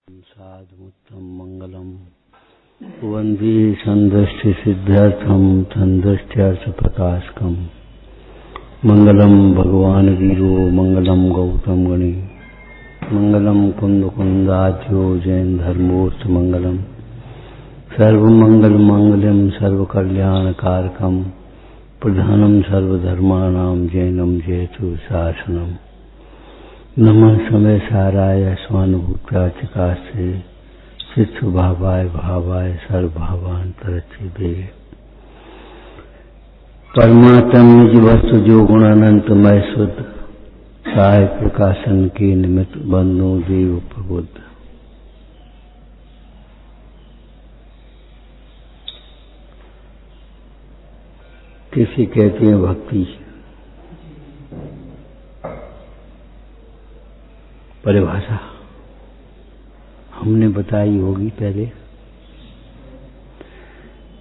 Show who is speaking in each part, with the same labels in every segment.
Speaker 1: साधुमुत्तम मंगलम वंदे संदृष्टि सिद्ध्यर्थम संदृष्ट्यर्थ प्रकाशकम मंगलम भगवान वीरो मंगलम गौतम गणे मंगलम कुंद कुंदाध्यो जैन धर्मोर्थ मंगलम सर्वमंगल मंगलम सर्वकल्याण कारकम प्रधानम सर्वधर्माणां जैनम जयतु शासनम नमः समय साराय स्वानुभूत्या चिकासे चित्त भावाय भावाय सर्वभावांतरच्चे वेगे परमात्म निज वस्तु जो गुणानंतमय शुद्ध साय प्रकाशन के निमित्त बंधु देव प्रबुद्ध किसी कहते हैं भक्ति। परिभाषा हमने बताई होगी पहले।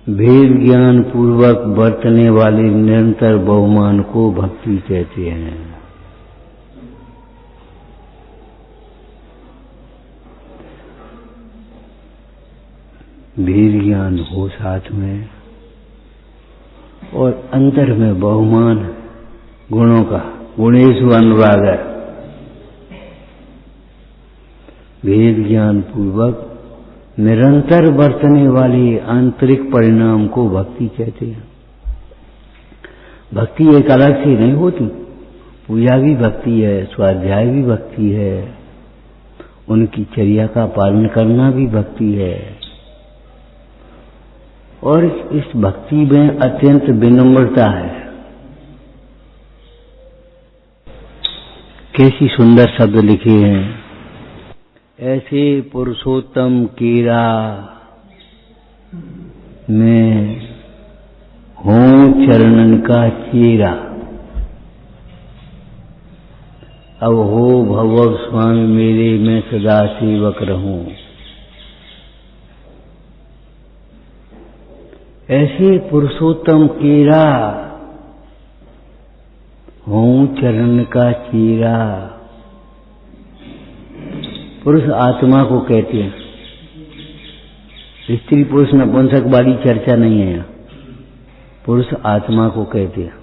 Speaker 1: भेद ज्ञान पूर्वक बरतने वाले निरंतर बहुमान को भक्ति कहते हैं। भेद ज्ञान हो साथ में और अंतर में बहुमान गुणों का गुणेषु अनुराग है। भेद ज्ञान पूर्वक निरंतर बरतने वाले आंतरिक परिणाम को भक्ति कहते हैं। भक्ति एक अलग से नहीं होती। पूजा भी भक्ति है, स्वाध्याय भी भक्ति है, उनकी चर्या का पालन करना भी भक्ति है। और इस भक्ति में अत्यंत विनम्रता है। कैसी सुंदर शब्द लिखे हैं। ऐसे पुरुषोत्तम कीरा में हूँ चरणन का चेरा, अब हो भव स्वामी मेरे मैं सदा सेवक रहूं। ऐसे पुरुषोत्तम कीरा हूँ चरण का चेरा। पुरुष आत्मा को कहते हैं। स्त्री पुरुष नपुंसक वाली चर्चा नहीं है यहाँ। पुरुष आत्मा को कहते हैं।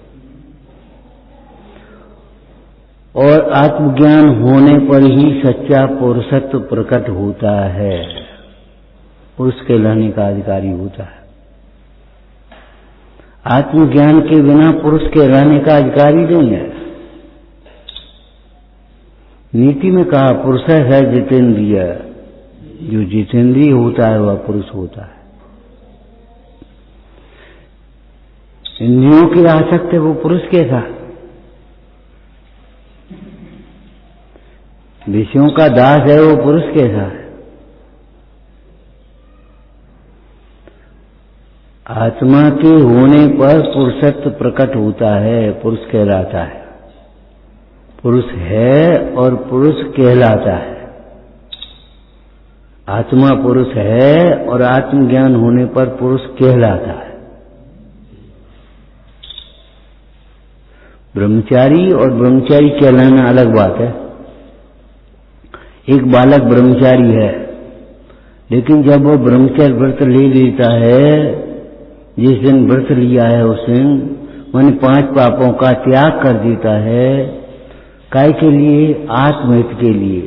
Speaker 1: और आत्मज्ञान होने पर ही सच्चा पुरुषत्व प्रकट होता है, पुरुष कहलाने का अधिकारी होता है। आत्मज्ञान के बिना पुरुष कहलाने का अधिकारी नहीं है। नीति में कहा पुरुष है जितेंद्रिय, जो जितेंद्रिय होता है वह पुरुष होता है। इंद्रियों के आसक्त है वो पुरुष कैसा। विषयों का दास है वो पुरुष कैसा है। आत्मा के होने पर पुरुषत्व प्रकट होता है, पुरुष कहलाता है। पुरुष है और पुरुष कहलाता है। आत्मा पुरुष है और आत्मज्ञान होने पर पुरुष कहलाता है। ब्रह्मचारी और ब्रह्मचारी कहलाना अलग बात है। एक बालक ब्रह्मचारी है, लेकिन जब वो ब्रह्मचर्य व्रत ले लेता है, जिस दिन व्रत लिया है उस दिन मन 5 पापों का त्याग कर देता है। काय के लिए? आत्महित के लिए,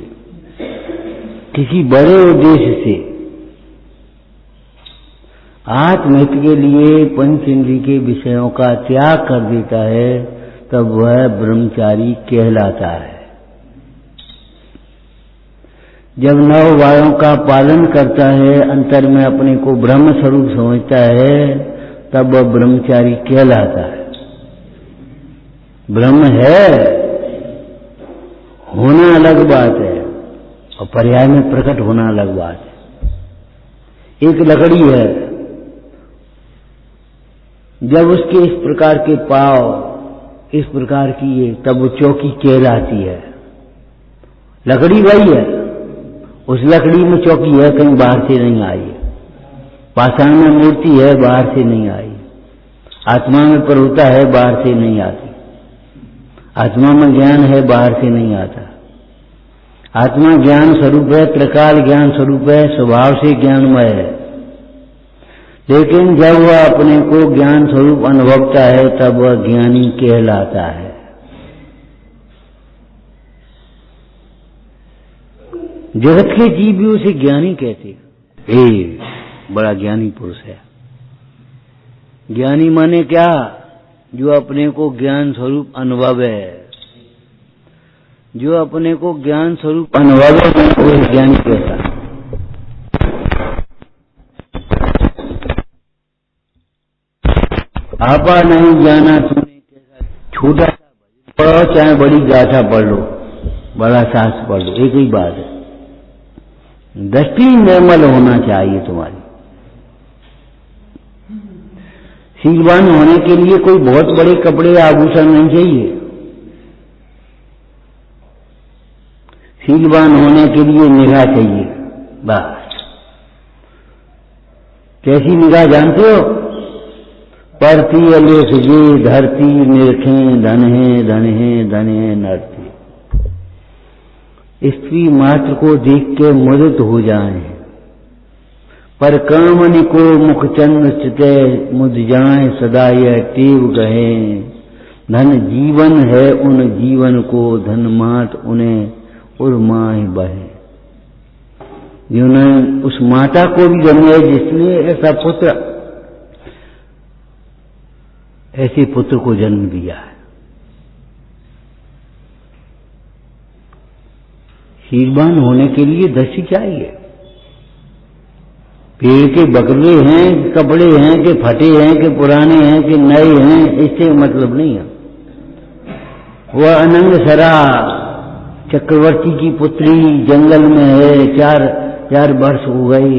Speaker 1: किसी बड़े उद्देश्य से। आत्महित के लिए पंच इंद्रिय के विषयों का त्याग कर देता है, तब वह ब्रह्मचारी कहलाता है। जब 9 वायों का पालन करता है, अंतर में अपने को ब्रह्म स्वरूप समझता है, तब वह ब्रह्मचारी कहलाता है। ब्रह्म है, होना अलग बात है और पर्याय में प्रकट होना अलग बात है। एक लकड़ी है, जब उसके इस प्रकार के पांव इस प्रकार की है, तब वो चौकी कहलाती है। लकड़ी वही है, उस लकड़ी में चौकी है, कहीं बाहर से नहीं आई है। पाषाण में मूर्ति है, बाहर से नहीं आई। आत्मा में प्रभुता है, बाहर से नहीं आती। आत्मा में ज्ञान है, बाहर से नहीं आता। आत्मा ज्ञान स्वरूप है, त्रिकाल ज्ञान स्वरूप है, स्वभाव से ज्ञानमय है। लेकिन जब वह अपने को ज्ञान स्वरूप अनुभवता है तब वह ज्ञानी कहलाता है। जगत के जीव भी उसे ज्ञानी कहते हैं। ये बड़ा ज्ञानी पुरुष है। ज्ञानी माने क्या? जो अपने को ज्ञान स्वरूप अनुभव है, जो अपने को ज्ञान स्वरूप अनुभव है वो ज्ञानी कहता है। आपा नहीं जाना तूने कैसा, छोटा सा पढ़ो चाहे बड़ी गाथा पढ़ लो, बड़ा शास्त्र पढ़ लो, एक ही बात है, दृष्टि निर्मल होना चाहिए तुम्हारी। शीलवान होने के लिए कोई बहुत बड़े कपड़े आभूषण नहीं चाहिए। शीलवान होने के लिए निगाह चाहिए, बस। कैसी निगाह जानते हो? परती अलेख ये धरती निरखें, धन है धन है धन है नरती। स्त्री मात्र को देख के मुदित हो जाए, पर कामनि को मुख चंद्र चिते मुद जाए, सदा यह टेव गहे। धन जीवन है उन जीवन को, धन मात उन्हें उर्माए बहे। जिन्होंने उस माता को भी जन्मे जिसने ऐसा पुत्र, ऐसे पुत्र को जन्म दिया है। शीलवान होने के लिए दृष्टि चाहिए। पेड़ के बकरे हैं, कपड़े हैं कि फटे हैं कि पुराने हैं कि नए हैं, इससे मतलब नहीं है। वह अनंग सरा चक्रवर्ती की पुत्री जंगल में है, 4 वर्ष हो गए,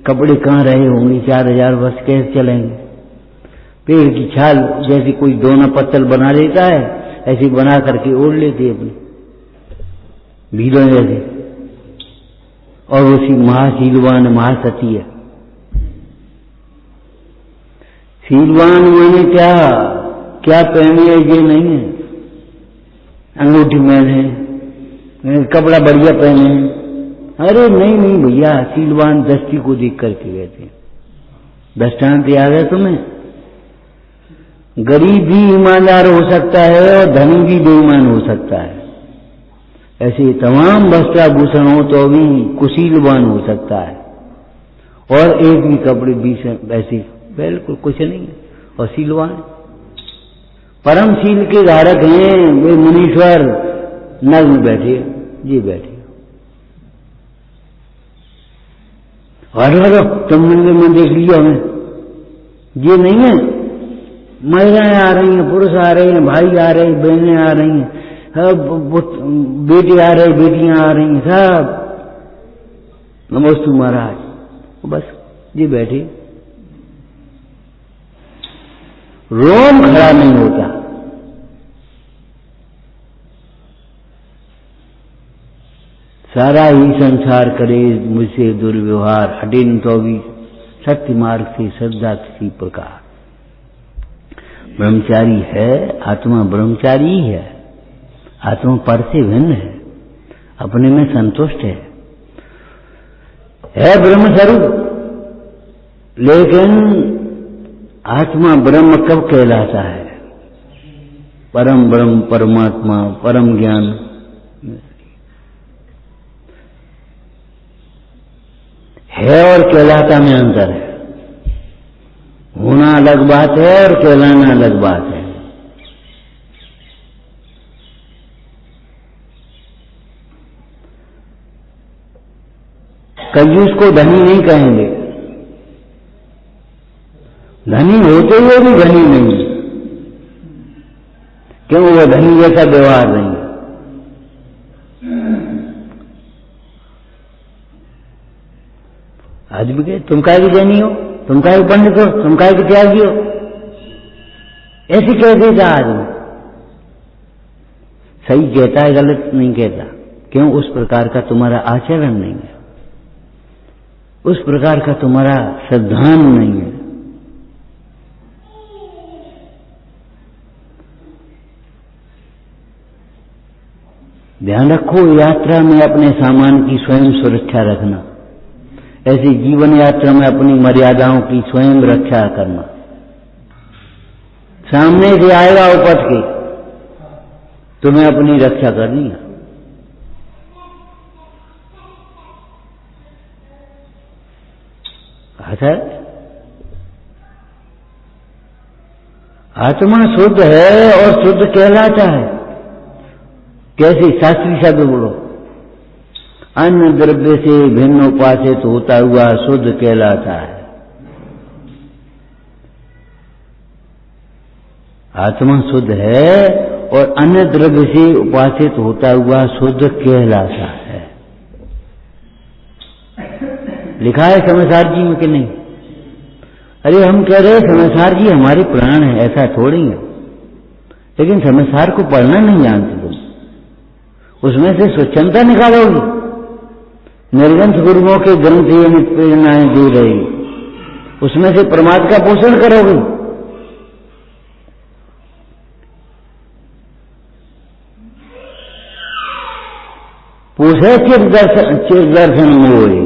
Speaker 1: कपड़े कहाँ रहे होंगे, 4000 वर्ष कैसे चलेंगे? पेड़ की छाल जैसी कोई दोना पत्तल बना लेता है, ऐसी बना करके ओढ़ लेती अपनी भीलों जैसे। और उसी महाशीलवान महासती है। शीलवान माने क्या? क्या पहने ये नहीं है, अंगूठी पहने, कपड़ा बढ़िया पहने, अरे नहीं भैया, शीलवान दृष्टि को देख करके कहते हैं। दृष्टांत याद है तुम्हें? गरीब भी ईमानदार हो सकता है और धनी भी बेईमान हो सकता है। ऐसे तमाम वस्त्राभूषण हो तो भी कुशीलवान हो सकता है, और एक भी कपड़े भी ऐसे बिल्कुल कुछ नहीं है, और शीलवान। परम शील के धारक हैं वे मुनीश्वर, नल में बैठे, ये बैठे। और तुम मंदिर में देख लिया हमें, ये नहीं है। महिलाएं आ रही हैं, पुरुष आ रहे हैं, भाई आ रहे हैं, बहनें आ रही हैं, बेटे आ रहे, बेटियां आ रही हैं, सब नमोस्तु महाराज। बस ये बैठे, रोम खड़ा नहीं होता। सारा ही संसार करे मुझसे दुर्व्यवहार, हटे न तो भी सत्य मार्ग से श्रद्धा किसी प्रकार। ब्रह्मचारी है, आत्मा ब्रह्मचारी ही है। आत्मा पर से भिन्न है, अपने में संतुष्ट है ब्रह्म स्वरूप। लेकिन आत्मा ब्रह्म कब कहलाता है? परम ब्रह्म, परमात्मा, परम ज्ञान है और कहलाता में अंतर है। होना अलग बात है और कहलाना अलग बात है। कंजूस को धनी नहीं कहेंगे, धनी होते हुए भी धनी नहीं, क्यों? वो धनी जैसा व्यवहार नहीं। आज भी कहे तुम काहे की धनी हो, तुम काहे पंडित हो, तुम काहे की त्यागी हो, ऐसे कह देता आदमी। सही कहता है, गलत नहीं कहता। क्यों? उस प्रकार का तुम्हारा आचरण नहीं है, उस प्रकार का तुम्हारा सिद्धांत नहीं है। ध्यान रखो, यात्रा में अपने सामान की स्वयं सुरक्षा रखना, ऐसी जीवन यात्रा में अपनी मर्यादाओं की स्वयं रक्षा करना। सामने से आएगा उपज के, तुम्हें अपनी रक्षा करनी है। आत्मा शुद्ध है और शुद्ध कहलाता है। कैसे? शास्त्रीय शब्द बोलो, अन्य द्रव्य से भिन्न उपासित होता हुआ शुद्ध कहलाता है। आत्मा शुद्ध है और अन्य द्रव्य से उपासित होता हुआ शुद्ध कहलाता है। लिखा है समसार जी में कि नहीं? अरे हम कह रहे समसार जी हमारे प्राण है, ऐसा थोड़ी है। लेकिन समसार को पढ़ना नहीं जानते तुम, उसमें से स्वच्छंदता निकालोगे। निर्ग्रंथ गुरुओं के ग्रंथ ये प्रेरणाएं दे रही, उसमें से परमात्मा का पोषण करोगे। पोषे चिर दर्शन मोह,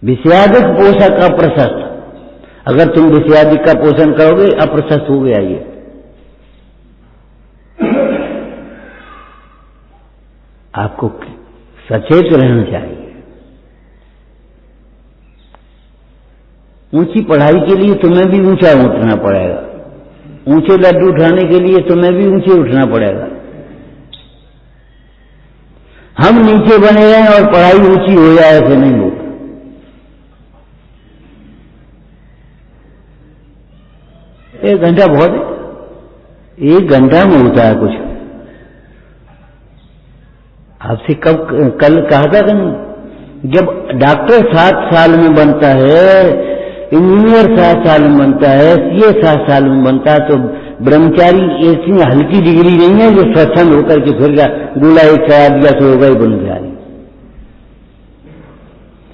Speaker 1: विषयादिक पोषक अप्रशस्त। अगर तुम विषयादिक का पोषण करोगे अप्रशस्त हो गया ये। आपको सचेत रहना चाहिए। ऊंची पढ़ाई के लिए तुम्हें भी ऊंचा उठना पड़ेगा, ऊंचे लड्डू उठाने के लिए तुम्हें भी ऊंचे उठना पड़ेगा। हम नीचे बने रहें और पढ़ाई ऊंची हो जाए ऐसे नहीं होगा। एक घंटा बहुत है, एक घंटा में होता है कुछ। आपसे कल कहा था कि जब डॉक्टर 7 साल में बनता है, इंजीनियर 7 साल में बनता है, सीए 7 साल में बनता है, तो ब्रह्मचारी ऐसी हल्की डिग्री नहीं है जो स्वच्छंद होकर के फिर गोला एक चढ़ा दिया तो होगा ही ब्रह्मचारी।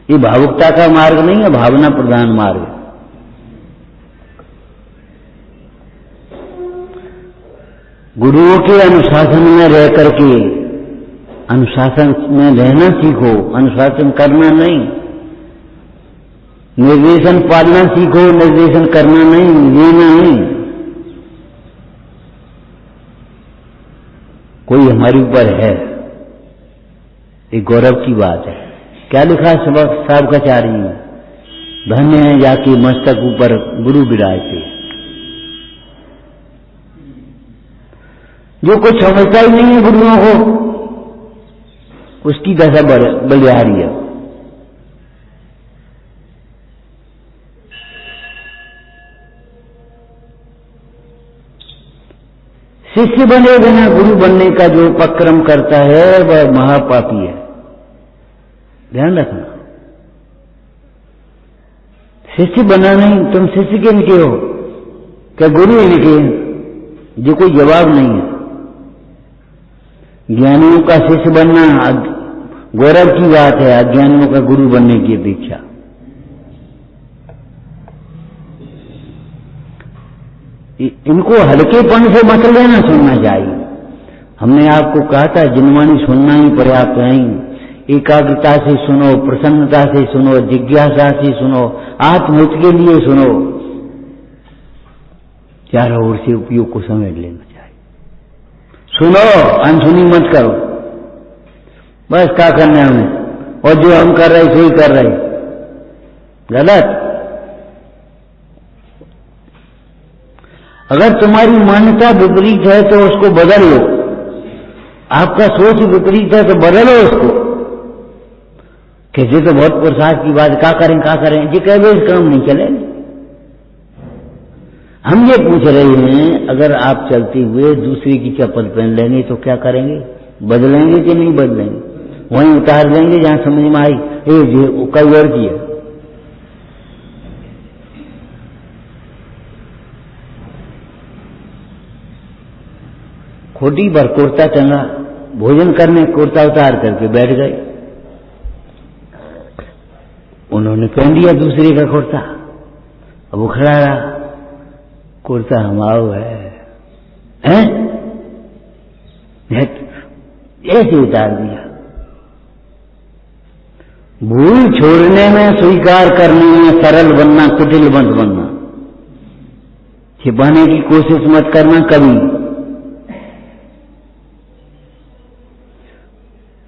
Speaker 1: ये भावुकता का मार्ग नहीं है, भावना प्रधान मार्ग है। गुरुओं के अनुशासन में रह करके अनुशासन में रहना सीखो, अनुशासन करना नहीं। निर्देशन पालना सीखो, निर्देशन करना नहीं, लेना नहीं। कोई हमारे ऊपर है, एक गौरव की बात है। क्या लिखा साहब का चारी में? धन्य है जाके मस्तक ऊपर गुरु विराजते। जो कुछ समझता ही नहीं है गुरुओं को, उसकी दशा बलिहारी है। शिष्य बने बिना गुरु बनने का जो उपक्रम करता है वह महापापी है। ध्यान रखना, शिष्य बना नहीं। तुम शिष्य के इनके हो क्या? गुरु इनके, जो कोई जवाब नहीं है। ज्ञानियों का शिष्य बनना गौरव की बात है, अज्ञानियों का गुरु बनने की अपेक्षा। इनको हल्केपन से मत लेना, सुनना चाहिए। हमने आपको कहा था जिनवाणी सुनना ही पर्याप्त नहीं, एकाग्रता से सुनो, प्रसन्नता से सुनो, जिज्ञासा से सुनो, आत्महित के लिए सुनो। चारों ओर से उपयोग को समेट लेना चाहिए। सुनो, अनसुनी मत करो। बस क्या करना है हमें, और जो हम कर रहे सो ही कर रहे, गलत। अगर तुम्हारी मान्यता विपरीत है तो उसको बदल लो। आपका सोच विपरीत है तो बदलो उसको। कैसे तो बहुत प्रसाद की बात, क्या करें जी कह दो, इस काम नहीं चलेगा। हम ये पूछ रहे हैं, अगर आप चलते हुए दूसरे की चप्पल पहन लेंगे तो क्या करेंगे? बदलेंगे कि नहीं बदलेंगे? वहीं उतार देंगे जहां समझ में आई, कई और की है। खोटी भर कुर्ता टंगा, भोजन करने कुर्ता उतार करके बैठ गए। उन्होंने पहन लिया दूसरे का कुर्ता, अब वो खड़ा रहा, कुर्ता हमारा है, हैं? ऐसे उतार दिया। भूल छोड़ने में, स्वीकार करने में सरल बनना, कुटिल मत बनना। छिपाने की कोशिश मत करना कभी।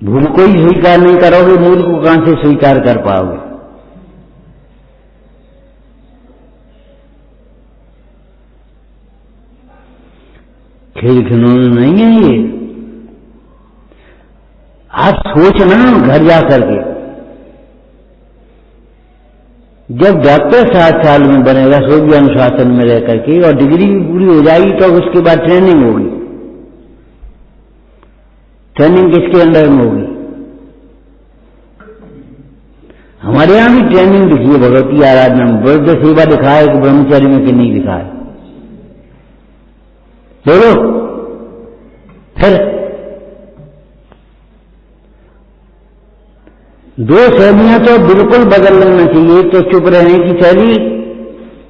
Speaker 1: भूल को ही स्वीकार नहीं करोगे, मूल को कहां से स्वीकार कर पाओगे। खेल खिलौने नहीं है ये। आप सोचना घर जा करके, जब डॉक्टर 7 साल में बनेगा सोवियत अनुशासन में रह करके और डिग्री भी पूरी हो जाएगी, तो उसके बाद ट्रेनिंग होगी। ट्रेनिंग किसके अंडर में होगी? हमारे यहां भी ट्रेनिंग दिखी है भगवती आराधना में। वृद्ध सेवा दिखा है कि ब्रह्मचर्य में कि नहीं दिखा है? बोलो फिर। 2 शैलियां तो बिल्कुल बदल लेना चाहिए। एक तो चुप रहने की शैली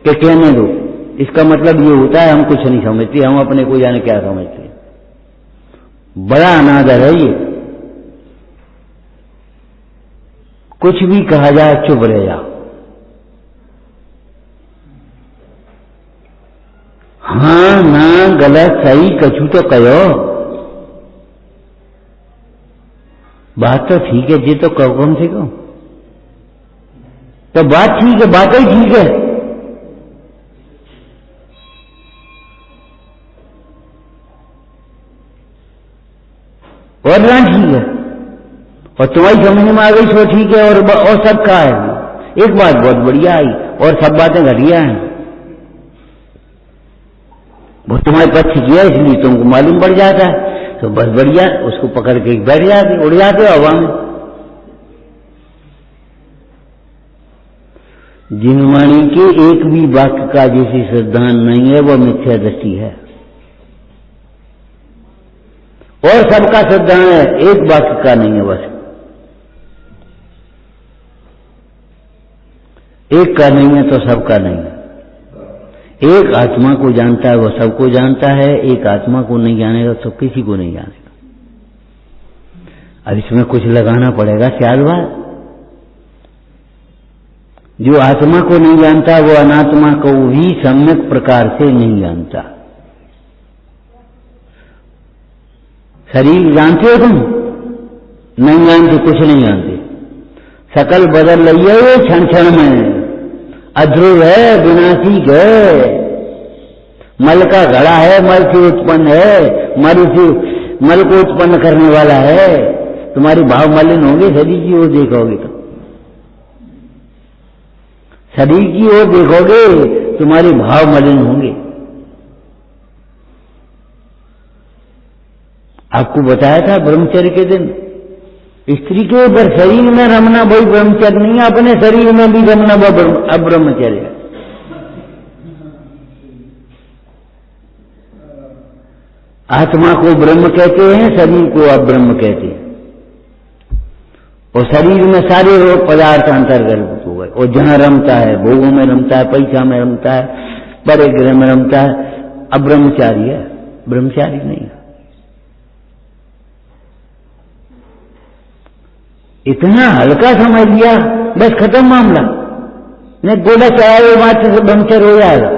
Speaker 1: कि कहने दो। इसका मतलब ये होता है हम कुछ नहीं समझते, हम अपने को जाने क्या समझते। बड़ा अनादर है ये। कुछ भी कहा जाए चुप रह जाओ। हाँ ना गलत सही कछु तो कहो। बात तो ठीक है जी, तो कहो कम से कहो। तो बात ठीक है, बात ही ठीक है। और ना ठीक है, और तुम्हारी समझ में आ गई सो ठीक है, और सब का है। एक बात बहुत बढ़िया आई और सब बातें घटिया हैं। वो तुम्हारे पक्ष किया इसलिए तुमको मालूम पड़ जाता है, तो बस बढ़िया उसको पकड़ के बैठ जाते, उड़ जाते हो हवा में। जिनवाणी के एक भी वाक्य का जैसी सिद्धांत नहीं है, वह मिथ्या दृष्टि है। और सबका सिद्धांत है, एक वाक्य का नहीं है। बस एक का नहीं है तो सबका नहीं है। एक आत्मा को जानता है, वह सबको जानता है। एक आत्मा को नहीं जानेगा तो किसी को नहीं जानेगा। अब इसमें कुछ लगाना पड़ेगा ख्यालवाद। जो आत्मा को नहीं जानता वो अनात्मा को भी सम्यक प्रकार से नहीं जानता। शरीर जानते हो तुम? नहीं जानते, कुछ नहीं जानते। शकल बदल रही है वो क्षण क्षण में। अध्रुव है, विनाशिक है, मल का घड़ा है, मल से उत्पन्न है, मल को उत्पन्न करने वाला है। तुम्हारी भाव मलिन होंगे, शरीर की ओर देखोगे तो शरीर की ओर देखोगे तुम्हारे भाव मलिन होंगे। आपको बताया था ब्रह्मचर्य के दिन, स्त्री के ऊपर शरीर में रमना वही ब्रह्मचर्य नहीं है, अपने शरीर में भी रमना वह अब्रह्मचर्य है। आत्मा को ब्रह्म कहते हैं, शरीर को अब्रह्म कहते हैं। और शरीर में सारे रोग पदार्थ अंतर्गत हो गए। और जहां रमता है, भोगों में रमता है, पैसा में रमता है, परिग्रह में रमता है, अब्रह्मचारी है, ब्रह्मचारी नहीं है। इतना हल्का समझ लिया, बस खत्म मामला। नहीं गोला चढ़ाए मात्र से ब्रह्मचर्य हो जाएगा।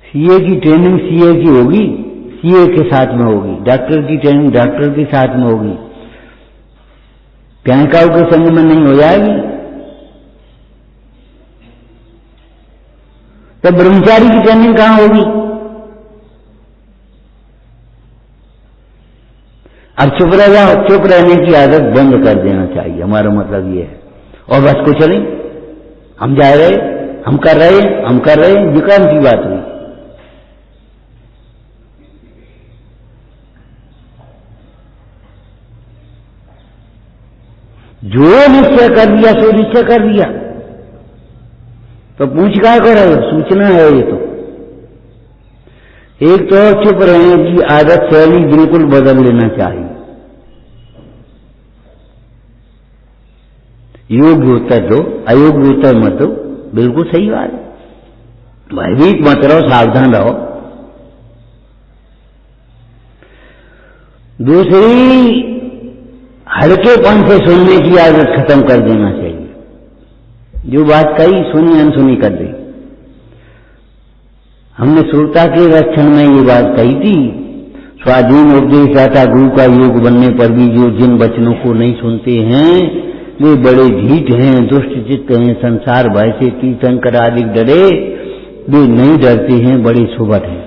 Speaker 1: सीए की ट्रेनिंग सीए की होगी, सीए के साथ में होगी। डॉक्टर की ट्रेनिंग डॉक्टर के साथ में होगी। प्यांकाओं के संग में नहीं हो जाएगी। तो ब्रह्मचारी की ट्रेनिंग कहां होगी? अब चुप रह जाओ। चुप रहने की आदत बंद कर देना चाहिए, हमारा मतलब ये है। और बस कुछ नहीं, हम जा रहे, हम कर रहे, विक्रम की बात हुई। जो निश्चय कर दिया सो निश्चय कर दिया, तो पूछ क्या कर रहे हो? सूचना है ये तो। एक तो चुप रहने की आदत शैली बिल्कुल बदल लेना चाहिए। योग्य उत्तर दो, अयोग्य उत्तर मत दो। बिल्कुल सही बात है, भयभीत मत रहो, सावधान रहो। दूसरी, हल्केपन से सुनने की आदत खत्म कर देना चाहिए। जो बात कही सुनी अनसुनी कर दी। हमने श्रोता के रक्षण में ये बात कही थी, स्वाधीन उपदेश आता गुरु का योग बनने पर भी जो जिन वचनों को नहीं सुनते हैं वे बड़े ढीठ हैं, दुष्ट चित्त हैं, संसार भय से तीर्थंकर आदि डरे, वे नहीं डरते हैं, बड़े सुबह हैं।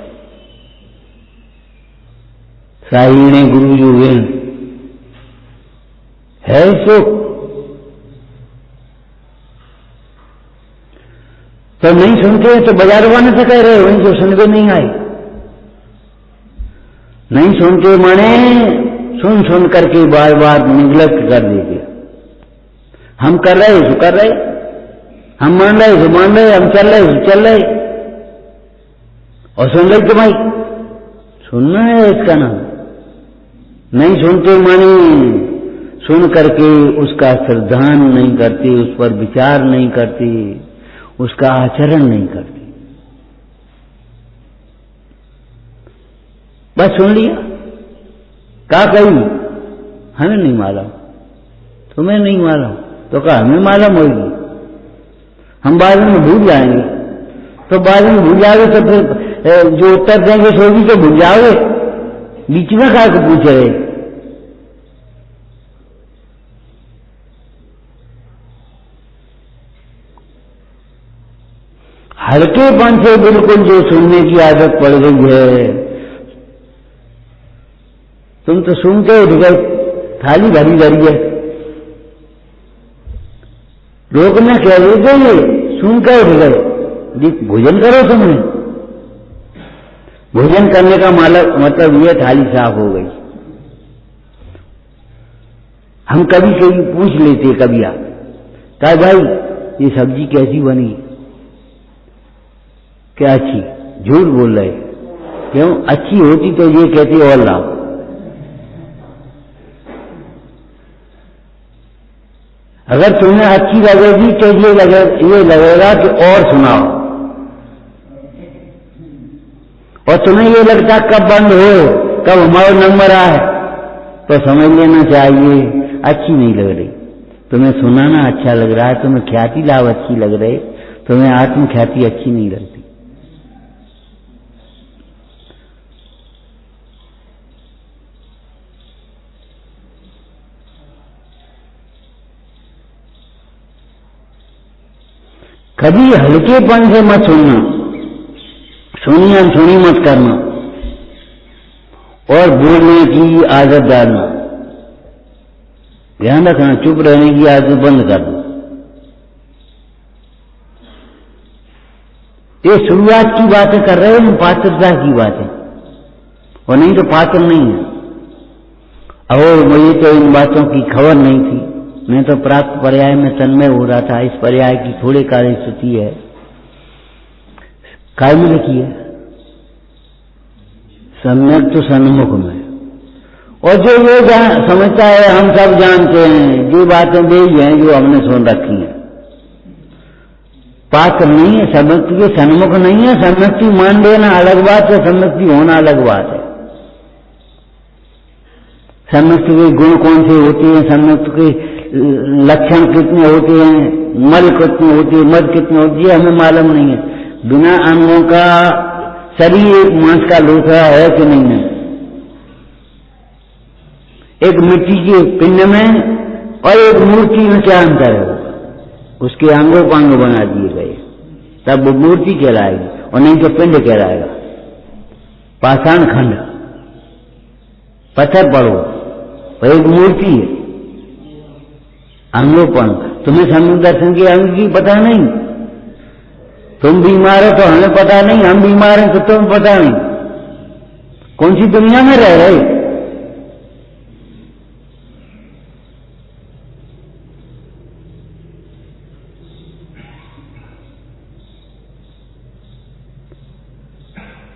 Speaker 1: साहिणे गुरु जो है सो तो नहीं सुनते तो बाजार वाले से कह रहे हो, इनको सुनवे नहीं आए। नहीं सुनते माने सुन सुन करके बार बार निग्लेक्ट कर देते। हम कर रहे तो कर रहे, हम मान रहे तो मान रहे, हम चल रहे तो चल रहे, और सुन रहे तो भाई सुनना है इसका नाम। नहीं सुनते माने सुन करके उसका श्रद्धान नहीं करते, उस पर विचार नहीं करते, उसका आचरण नहीं करते। बस सुन लिया, क्या कही, हमें नहीं मालूम, तुम्हें नहीं मालूम, तो कहा हमें मालूम होगी। हम बाद में भूल जाएंगे, तो बाद में भूल जाओगे तो फिर जो उत्तर देंगे सोगी तो भूल जाओगे, बीच में खा के पूछ रहे। हल्केपन से बिल्कुल जो सुनने की आदत पड़ गई है, तुम तो सुन के उठ गए, थाली भरी भरी है, रोकना क्या देते ये, सुन के उठ गए, भोजन करो तुमने। भोजन करने का मतलब ये थाली साफ हो गई। हम कभी कभी पूछ लेते, कभी आप कहा भाई ये सब्जी कैसी बनी, क्या अच्छी, झूठ बोल रहे, क्यों, अच्छी होती तो ये कहती और लाओ। अगर तुम्हें अच्छी लगेगी तो ये लगेगा कि और सुनाओ, और तुम्हें ये लगता कब बंद हो, कब हमारा नंबर आए, तो समझ लेना चाहिए अच्छी नहीं लग रही। तुम्हें सुनाना अच्छा लग रहा है, तुम्हें ख्याति लाभ अच्छी लग रही, तुम्हें आत्म ख्याति अच्छी नहीं लगती। कभी हल्केपन से मत सुनना, सुनी अनसुनी मत करना, और बोलने की आदत डालना। ध्यान रखना, चुप रहने की आदत बंद कर दो। ये शुरुआत की बातें कर रहे हैं, पात्रता की बातें, और नहीं तो पात्र नहीं है। और मुझे तो इन बातों की खबर नहीं थी, मैं तो प्राप्त पर्याय में तन्मय हो रहा था। इस पर्याय की थोड़े कार्य स्थिति है, काय में लिखी है, सम्यक तो सन्मुख में। और जो ये समझता है हम सब जानते हैं, जो बातें वही हैं जो हमने सुन रखी हैं। पात्र नहीं है, सम्यक्ति के सन्मुख नहीं है। सम्यक्ति मान लेना अलग बात है, सम्यक्ति होना अलग बात है। सम्यक्ति के गुण कौन से होते हैं, सम्यक्ति के लक्षण कितने होते हैं, मल कितने होती है, मद कितने होती है, हमें मालूम नहीं है। बिना अंगों का शरीर एक मांस का लोथा है कि नहीं है। एक मिट्टी के पिंड में और एक मूर्ति में क्या अंतर है? उसके अंगों पांग बना दिए गए, तब वो मूर्ति कहलाएगी, और नहीं तो पिंड कहलाएगा। पाषाण खंड, पत्थर पड़ो, और एक मूर्ति है, अंगोपन। तुम्हें सम्यक दर्शन के अंग की पता नहीं, तुम बीमार हो तो हमें पता नहीं, हम बीमार हैं तो तुम्हें पता नहीं। कौन सी दुनिया में रह रहे?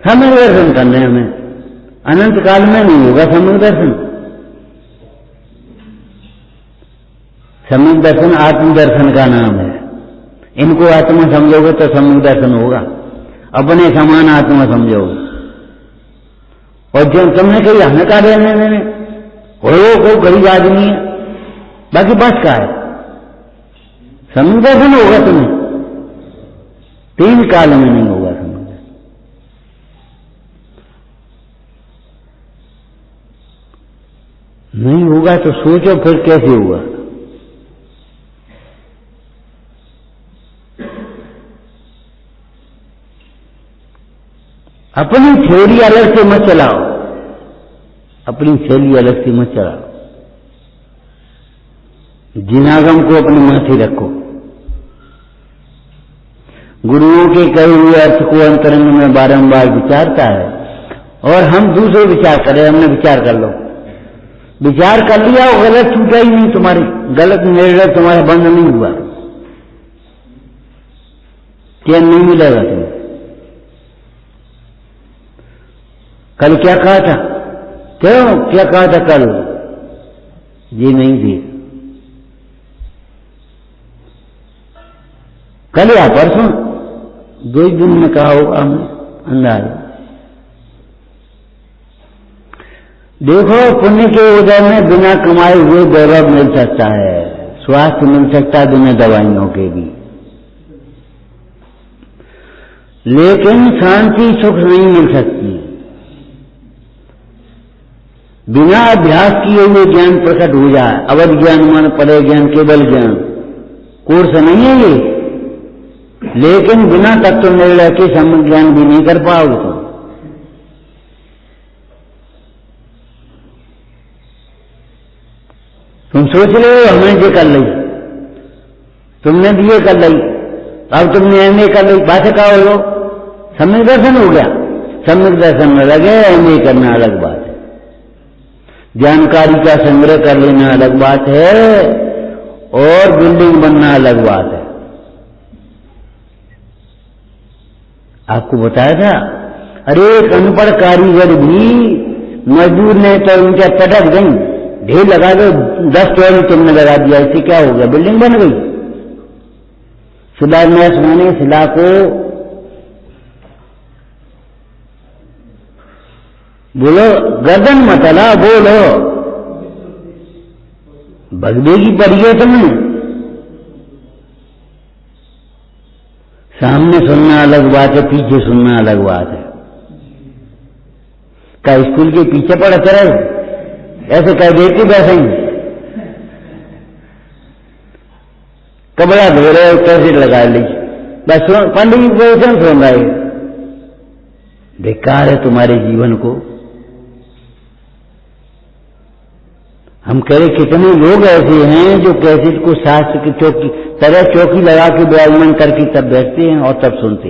Speaker 1: सम्यक दर्शन करने हमें अनंत काल में नहीं होगा सम्यक दर्शन। सम्यक दर्शन आत्मदर्शन का नाम है। इनको आत्मा समझोगे तो सम्यक दर्शन होगा, अपने समान आत्मा समझोगे। और जब तुमने कही हमें का देने कोई गरीब आदमी है, बाकी बस का है, सम्यक दर्शन होगा तुम्हें, 3 काल में नहीं होगा सम्यक दर्शन। नहीं होगा तो सोचो फिर कैसे होगा। अपनी थ्योरी अलग से मत चलाओ, अपनी थैली अलग से मत चलाओ, जिनागम को अपने माथे रखो। गुरुओं के कहे हुए अर्थ को अंतरंग में बारंबार विचारता है, और हम दूसरे विचार करें, हमने विचार कर लो, विचार कर लिया, वो गलत छूटा ही नहीं, तुम्हारी गलत निर्णय तुम्हारा बंद नहीं हुआ, क्या नहीं मिलेगा तुम्हें। कल क्या कहा था, क्यों क्या कहा था कल, ये नहीं थी, कल या परसों 2 दिन में कहा होगा हमने, अंदाज। देखो, पुण्य के उदय में बिना कमाए हुए वैभव मिल सकता है, स्वास्थ्य मिल सकता है बिना दवाइयों के भी, लेकिन शांति सुख नहीं मिल सकती। बिना अभ्यास किए हुए ज्ञान प्रकट हो जाए, अवध ज्ञान मन परे ज्ञान केवल ज्ञान कोर्स नहीं है ये, लेकिन बिना तत्व निर्णय के सम्यक ज्ञान भी नहीं कर पाओगे तुम सोच रहे हो हमने ये कर ली, तुमने दिए कर ली, अब तुमने एमए कर ली, बात का हो लो, सम्यक दर्शन हो गया। सम्यक दर्शन में लगे एमए करना अलग बात है, जानकारी का संग्रह कर लेना अलग बात है, और बिल्डिंग बनना अलग बात है। आपको बताया था, अरे एक अनपढ़ कारीगर भी मजदूर ने तो उनके पटक गई, ढेर लगा दो, 10 टोल तुमने लगा दिया, इससे क्या हो गया, बिल्डिंग बन गई। शिलान्यास माने शिला को बोलो गर्दन मतला, बोलो भगदेगी पड़ी है तुम्हें। सामने सुनना अलग बात है, पीछे सुनना अलग बात है। क्या स्कूल के पीछे पढ़ते रहे, ऐसे कह देती वैसे ही कपड़ा धो रहे हो, कैसे लगा ली, बस पंडित जी क्वेश्चन सुन रहे, बेकार है तुम्हारे जीवन को। हम कह रहे कितने लोग ऐसे हैं जो कैसेट को शास्त्र की चौकी तरह चौकी लगा के विराजमान करके तब बैठते हैं और तब सुनते।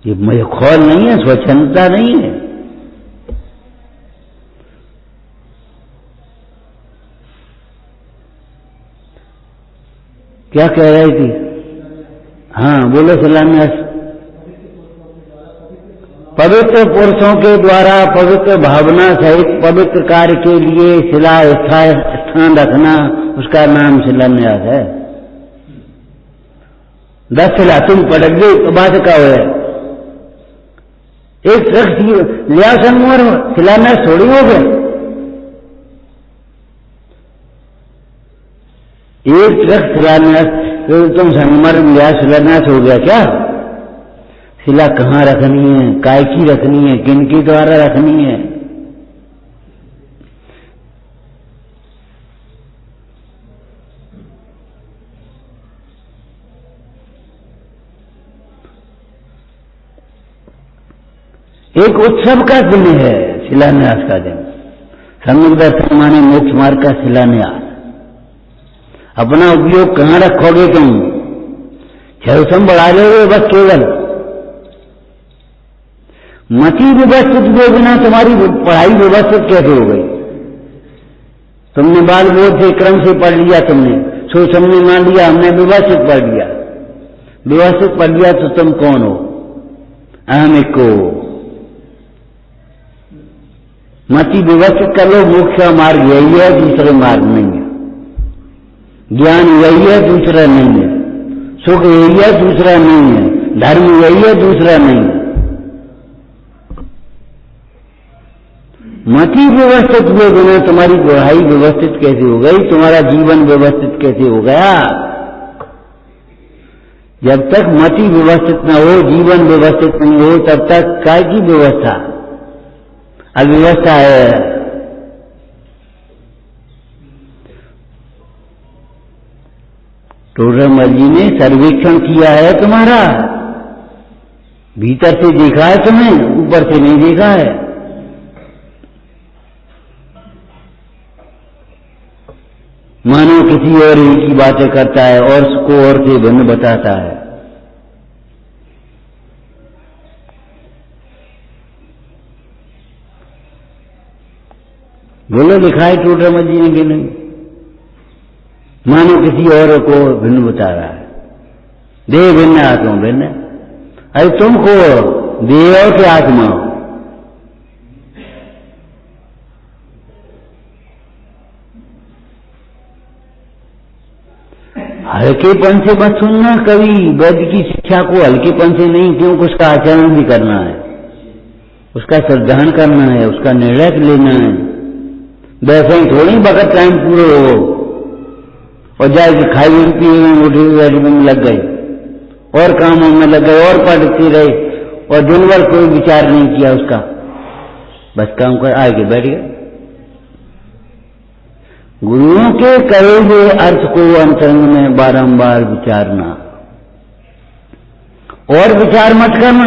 Speaker 1: ये मखौल नहीं है, स्वच्छंदता नहीं है। क्या कह रही थी? हाँ बोलो शिलान्यास। पवित्र पुरुषों के द्वारा पवित्र भावना सहित पवित्र कार्य के लिए शिला स्थान रखना, उसका नाम शिलान्यास है। 10 शिला तुम पटक गए तो बात का हो है। एक शख्स लिया सनमोर शिलान्यास थोड़ी हो गए, एक शख्स शिलान्यास तो तुम संगमर लिया शिलान्यास हो गया क्या? शिला कहाँ रखनी है, काय की रखनी है, किन के द्वारा रखनी है? एक उत्सव का दिन है शिलान्यास का दिन। सम्यक दर्शन माने मोक्ष मार्ग का शिलान्यास। अपना उपयोग कहाँ रखोगे तुम? छलसम बढ़ा लोगे बस केवल। मति व्यवस्थित के बिना तुम्हारी पढ़ाई व्यवस्थित कैसे हो गई? तुमने बाल बोध से क्रम से पढ़ लिया, तुमने सोच हमने मान लिया, हमने व्यवस्थित पढ़ लिया। व्यवस्थित पढ़ लिया तो तुम कौन हो? अहम एक को मति व्यवस्थित कर लो, मोक्ष का मार्ग यही है, दूसरे मार्ग नहीं है। ज्ञान यही है, दूसरा नहीं है। सुख यही है, दूसरा नहीं है। धर्म यही है, दूसरा नहीं है। मति व्यवस्थित हुए बिना तुम्हारी पढ़ाई व्यवस्थित कैसे हो गई, तुम्हारा जीवन व्यवस्थित कैसे हो गया? जब तक मति व्यवस्थित न हो, जीवन व्यवस्थित नहीं हो, तब तक काय की व्यवस्था? अव्यवस्था है। टोडरमल जी ने सर्वेक्षण किया है तुम्हारा, भीतर से देखा है तुम्हें, ऊपर से नहीं देखा है। मानो किसी और ही की बातें करता है और उसको और से भिन्न बताता है। बोलो, लिखा है टोडरमल जी ने कि नहीं? मानो किसी और को भिन्न बता रहा है। देह भिन्न आत्मा भिन्न। अरे तुमको देह हो कि आत्मा हो? हल्केपन से मत सुनना कभी, वैद्य की शिक्षा को हल्केपन से नहीं, क्योंकि उसका आचरण भी करना है, उसका श्रद्धान करना है, उसका निर्णय लेना है। वैसे ही थोड़ी वक्त टाइम पूरे हो और जाके खाई पिए में उठी में लग गए और कामों में लग गए और पढ़ते रहे और दिन भर कोई विचार नहीं किया उसका, बस काम कर आगे बैठ गए। गुरुओं के कहे हुए अर्थ को अंतरंग में बारंबार विचारना और विचार मत करना,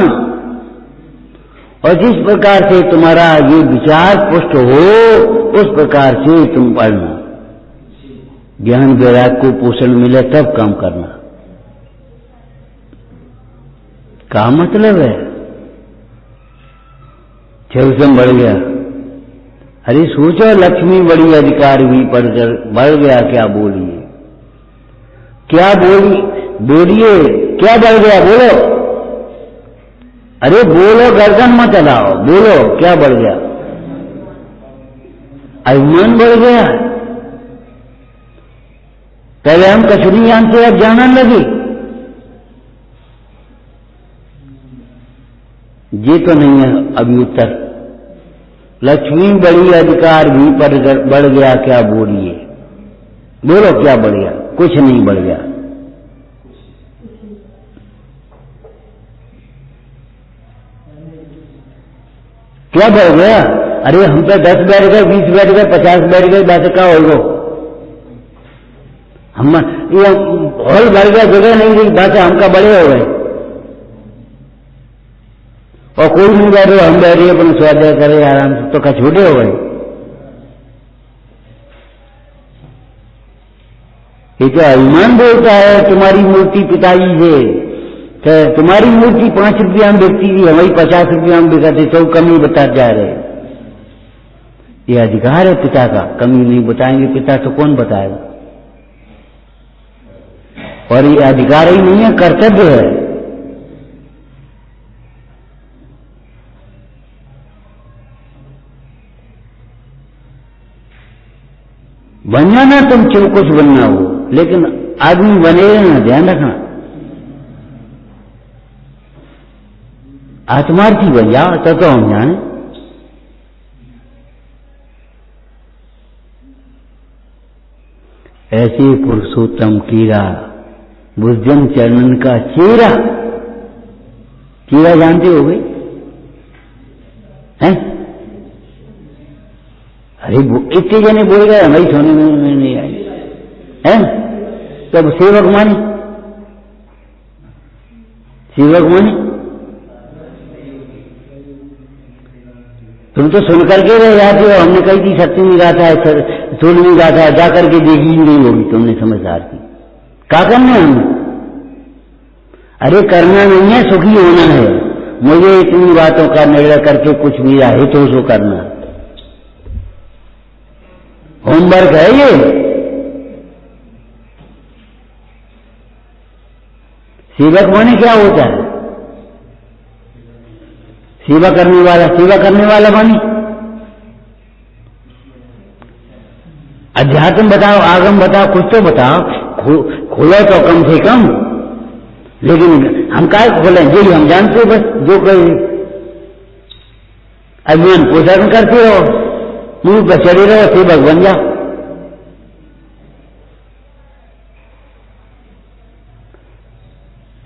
Speaker 1: और जिस प्रकार से तुम्हारा ये विचार पुष्ट हो उस प्रकार से तुम पढ़ना। ज्ञान वैराग को पोषण मिले तब काम करना। क्या मतलब है? छेवसम बढ़ गया। अरे सोचो, लक्ष्मी बड़ी अधिकार हुई बढ़ गया, क्या बोलिए, क्या बोलिए, क्या बढ़ गया? बोलो, अरे बोलो, गर्दन मत हिलाओ, बोलो क्या बढ़ गया? अभिमान बढ़ गया। पहले हम कुछ नहीं जानते, अब जानने लगे। ये तो नहीं है अभी उत्तर। लक्ष्मी बड़ी अधिकार भी बढ़ गया, क्या बोलिए? बोलो क्या बढ़ गया? कुछ नहीं बढ़ गया। क्या बढ़ गया? अरे हम पे 10 बैठ गए, 20 बैठ गए, 50 बैठ गए, बात क्या होगा? हम ये हॉल भर गया, जगह नहीं रही, बात हमका बड़े हो गए और कोई नहीं बैठे, हम बैठे अपने स्वाध्याय करे आराम से, तो क्या छोटे हो गए? ये तो अभिमान बोलता है तुम्हारी मूर्ति पिताजी से, तुम्हारी मूर्ति 5 रुपया में बिकती थी, हमारी 50 रुपया में बिकाती, तो कमी बता जा रहे। ये अधिकार है पिता का, कमी नहीं बताएंगे पिता तो कौन बताएगा? और ये अधिकार ही नहीं है, कर्तव्य है। बन जाना तुम जो कुछ बनना हो, लेकिन आदमी बने ना, ध्यान रखना। आत्मार्थी बन जाओ तो हम जाने। ऐसे पुरुषोत्तम कीरा बुद्धन चरणन का चेरा। चेरा जानते हो गए हैं? अरे इतने जने बोल गए, हमारी सोने में नहीं आई है। तब सेवक माने, सेवक माने तुम तो सुन करके रह जाते हो। हमने कही थी सप्तमी गाथा है, 16वीं गाथा है, जाकर के देखी नहीं होगी तुमने समझदार की। क्या करना है हमें? अरे करना नहीं है, सुखी होना है। मुझे इतनी बातों का निर्णय करके कुछ भी है तो उसको करना। होमवर्क है ये। सेवक माने क्या होता है? सेवा करने वाला माने अध्यात्म बताओ, आगम बताओ, कुछ तो बताओ, खोलो तो कम से कम। लेकिन हम काय खोलें, जो हम जानते बस, जो कोई अज्ञान पोषण करते रहो, मुंह पर चढ़े रहो, सेवक बन जाओ।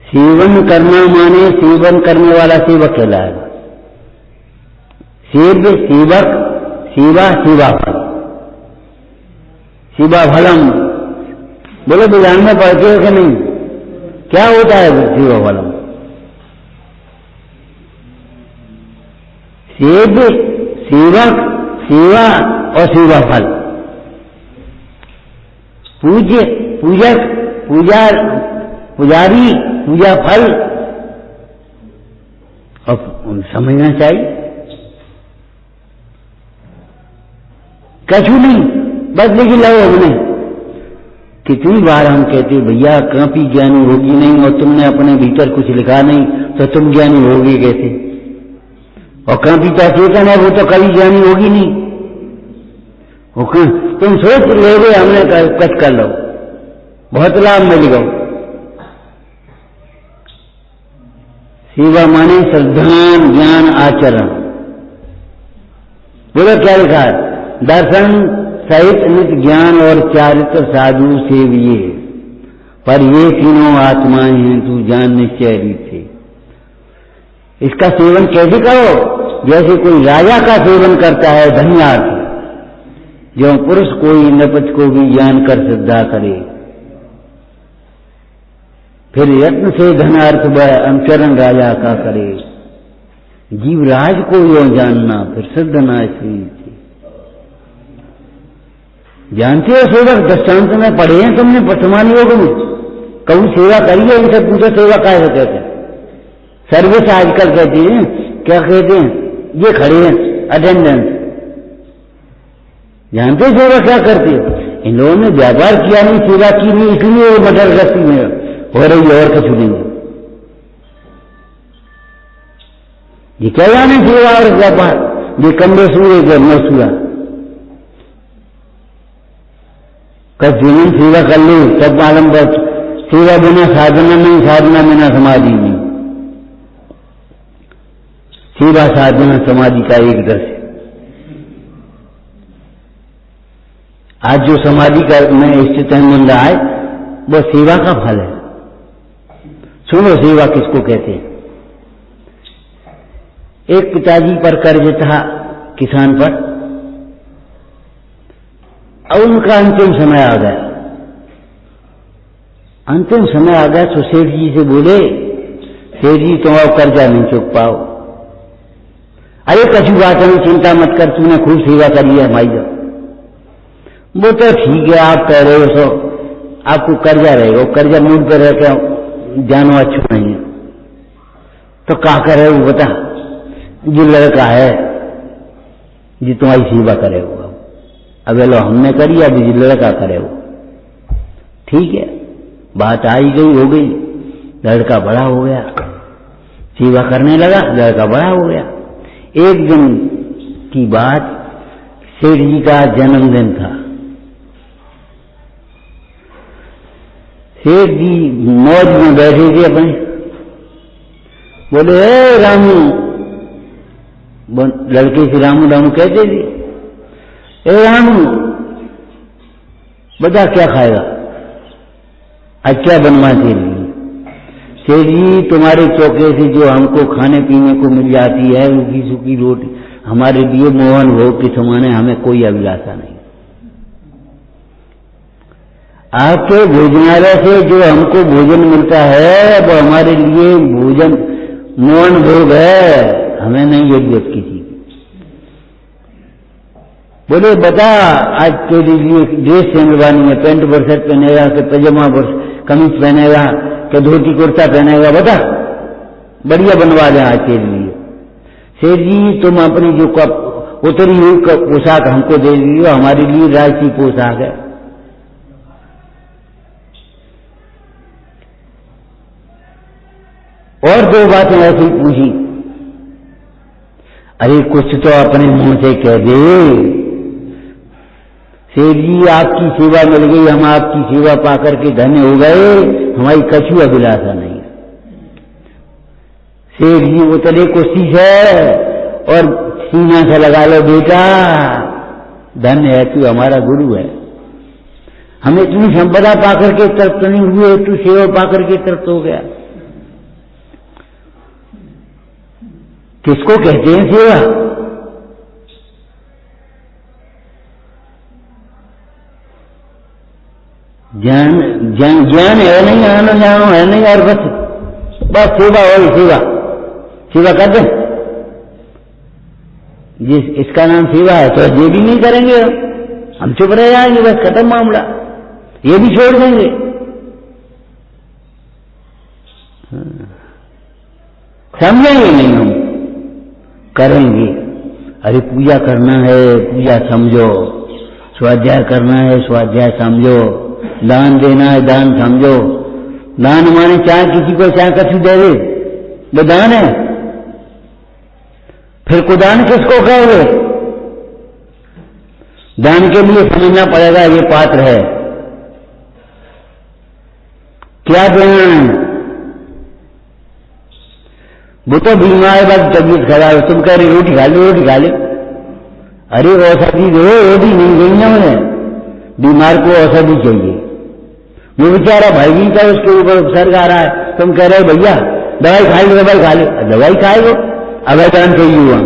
Speaker 1: सेवन करना माने सेवन करने वाला सेवक कहलाएगा। सेव सेवक, सेवा सेवा फल, सेवा फलम। बोलो विधान में पढ़ते हो कि नहीं? क्या होता है सेवा फलम? सेव सेवक, सेवा और सेवा फल। पूज्य पूजक, पूजा पुजारी, पूजा फल। और समझना चाहिए कछु नहीं, बस लेकिन लो हमने। कितनी बार हम कहते भैया काफी ज्ञानी होगी नहीं, और तुमने अपने भीतर कुछ लिखा नहीं तो तुम ज्ञानी होगी कैसे? और काफी तो चेतन है, वो तो कभी ज्ञानी होगी नहीं। तुम सोच ले गए, हमने कच कर लो, बहुत लाभ मिलेगा। सेवा माने श्रद्धान ज्ञान आचरण। बोलो क्या लिखा है? दर्शन सहित नित ज्ञान और चारित्र साधु सेविये, पर ये तीनों आत्माएं हैं तू जान निश्चय रीत से। इसका सेवन कैसे करो? जैसे कोई राजा का सेवन करता है धन्यार्थ, जो पुरुष कोई नपच को भी जानकर श्रद्धा करे, फिर यत्न से धनार्थ वह अनुचरण राजा का करे। जीवराज को यो जानना, फिर सिद्ध नाशी। जानते हो सेवक दृष्टांत में पढ़े हैं तुमने वर्तमान योग में? कभी सेवा करिए, इनसे पूछो सेवा क्या कहते हैं? सर्विस आजकल कहती है, क्या कहते हैं? ये खड़े हैं अटेंडेंस। जानते हो सेवा क्या करती हो? इन लोगों ने व्यापार किया नहीं, सेवा की नहीं, इसलिए वो मटर गस्ती में हो रही है, और कुछ नहीं। ये क्या जाने सेवा और व्यापार? ये कंधे सूरे के न सूरा कब जीवन सेवा कर लो तब मालूम बस। सेवा बिना साधना नहीं, साधना बिना समाधि नहीं। सेवा साधना समाधि का एक दर्श है। आज जो समाधि का में स्थित बन रहा है वो सेवा का फल है। सुनो सेवा किसको कहते हैं? एक पिताजी पर कर्ज था किसान पर, और उनका अंतिम समय आ गया। अंतिम समय आ गया तो सेठ जी से बोले, सेठ जी तुम अब कर्जा नहीं चुक पाओ। अरे कछु बात नहीं, चिंता मत कर, तूने खूब सेवा करी है भाई। वो तो ठीक है, आप कह रहे हो सो आपको कर्जा रहेगा, कर्जा मूड पर रह के जानो अच्छा नहीं है तो क्या करे वो बता? जो लड़का है जो तुम्हारी सेवा करे वो, अब लो हमने करी, अब जो लड़का करे वो। ठीक है, बात आई गई, हो गई। लड़का बड़ा हो गया, सेवा करने लगा, लड़का बड़ा हो गया। एक दिन की बात, सेठ जी का जन्मदिन था। सेठ जी मौज में बैठे थे अपने, बोले हे रामू, लड़के से रामू रामू कहते थे। ए रामू बता क्या खाएगा, आज क्या बनवा तेरे? सेठ जी तुम्हारे चौके से जो हमको खाने पीने को मिल जाती है रूखी सूखी रोटी, हमारे लिए मोहन भोग के समाने हमें कोई अभिलाषा नहीं। आपके भोजनालय से जो हमको भोजन मिलता है वो हमारे लिए भोजन मोहन भोग है, हमें नहीं जरूरत किसी। बोले बता आज तेरे लिए ड्रेस सिलवानी है, पैंट बरसट पहनेगा कि पैजामा कमीज पहनेगा कि धोती कुर्ता पहनेगा, बता बढ़िया बनवा दे आज तेरे लिए। सेठ जी तुम अपनी जो उतरी हुई पोशाक हमको दे दीजिए, हमारे लिए राजसी पोशाक है। और दो बातें ऐसी पूछी, अरे कुछ तो अपने मुंह से कह दे। सेठ जी आपकी सेवा मिल गई, हम आपकी सेवा पाकर के धन्य हो गए, हमारी कछु अभिलाषा नहीं है। सेठ जी उतरे कुश्ती से और सीना से लगा लो, बेटा धन्य है तू, हमारा गुरु है। हम इतनी संपदा पाकर के तृप्त नहीं हुए, तू सेवा पाकर के तृप्त हो गया। किसको कहते हैं सेवा? ज्ञान है नहीं, आनो जानो है नहीं, और बस सेवा हो, सेवा करते हैं। जिस इसका नाम सेवा है तो ये भी नहीं करेंगे, हम चुप रह जाएंगे, बस खत्म मामला, ये भी छोड़ देंगे। समझेंगे नहीं, हम करेंगे। अरे पूजा करना है, पूजा समझो, स्वाध्याय करना है, स्वाध्याय समझो, दान देना है, दान समझो। दान माने चाहे किसी को चाहे कछु दे दे, वो दान है। फिर कुदान किसको कहोगे? दान के लिए समझना पड़ेगा ये पात्र है, क्या देना है। वो तो बीमार बात तबीयत खराब है, तुम कह रहे रोटी खा लो, रोटी खा लो। अरे औषधि दो, रोटी नहीं देंगे उन्हें, बीमार को औषधि चाहिए। वो बेचारा भाई का उसके ऊपर उपसर्ग आ रहा है, तुम कह रहे भैया दवाई खा लो, दवाई खा लो, दवाई खाएगो, अगर दान चाहिए हुआ।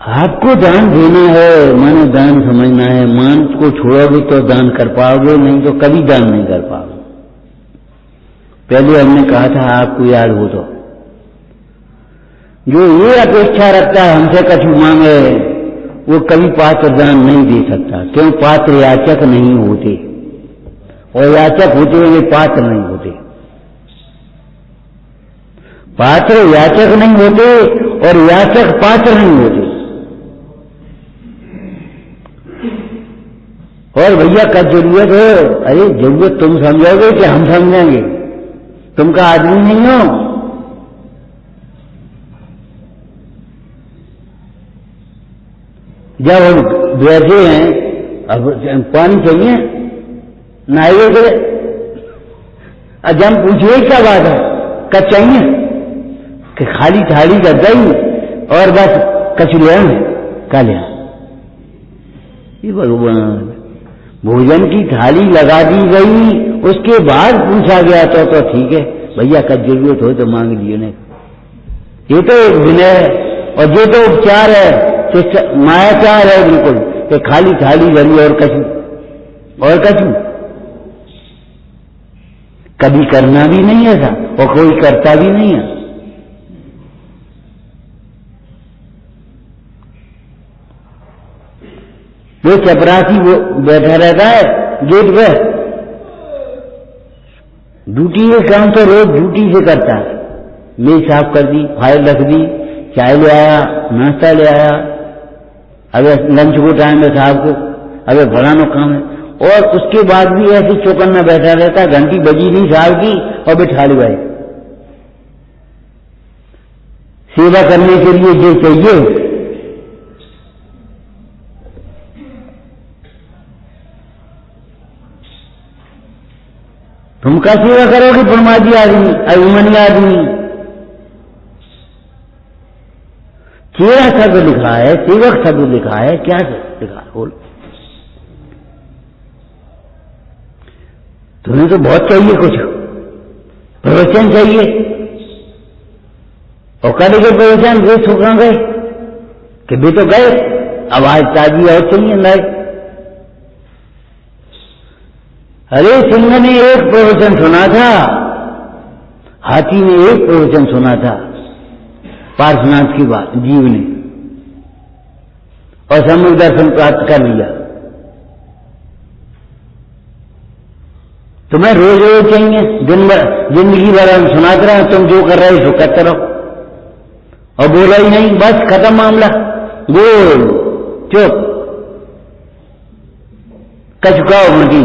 Speaker 1: आपको दान देना है, माने दान समझना है। मान को छोड़ोगे तो दान कर पाओगे, नहीं तो कभी दान नहीं कर पाओगे। पहले हमने कहा था, आपको याद हो तो, जो ये अपेक्षा रखता है हमसे कछु मांगे, वो कभी पात्र दान नहीं दे सकता। क्यों? पात्र याचक नहीं होते, और याचक होते हुए पात्र नहीं होते। पात्र याचक नहीं होते और याचक पात्र नहीं होते। और भैया कब जरूरत हो? अरे जरूरत तुम समझोगे कि हम समझेंगे? तुम का आदमी नहीं हो। जब हम बैठे हैं, अब पानी चाहिए नहाइए के, जब पूछिए क्या बात है, कब चाहिए कि खाली थाली कर गई और बस कचुरिया का लिया। ये भगवान, भोजन की थाली लगा दी गई, उसके बाद पूछा गया तो ठीक है भैया, कब जरूरत हो तो मांग लियो ने। ये तो एक विनय है, और ये तो उपचार है, मायाचार है बिल्कुल, कि खाली थाली भरी और कछु कभी करना भी नहीं ऐसा, और कोई करता भी नहीं है। वो चपरासी वो बैठा रहता है गेट पे, ड्यूटी के काम तो रोज ड्यूटी से करता है। मेज साफ कर दी, फाइल रख दी, चाय ले आया, नाश्ता ले आया, अगर लंच को टाइम है साहब को, अगर फलाना काम है, और उसके बाद भी ऐसे चौकन्ना बैठा रहता, घंटी बजी नहीं साहब की और बैठा ली भाई। सेवा करने के लिए जो चाहिए, तुम क्या सेवा करोगे? परमाजी आदमी, अभिमानी आदमी। चेरा शब्द लिखा है, सेवक शब्द लिखा है, क्या लिखा है बोल? तुम्हें तो बहुत चाहिए, कुछ प्रवचन चाहिए, और कल के प्रवचन वे छोकरा गए कि वे तो गए, अब आज ताजी और चाहिए नहीं। अरे सिंह ने एक प्रवचन सुना था, हाथी ने एक प्रवचन सुना था, पार्श्वनाथ की बात जीव ने, और सम्यक दर्शन प्राप्त कर लिया। तुम्हें रोज रोज चाहिए, दिन भर जिंदगी भर हम सुनाते रहे, तुम जो कर रहे हो करते रहो, और बोला ही नहीं, बस खत्म मामला, गोल चुप, कचुकाओ मटी,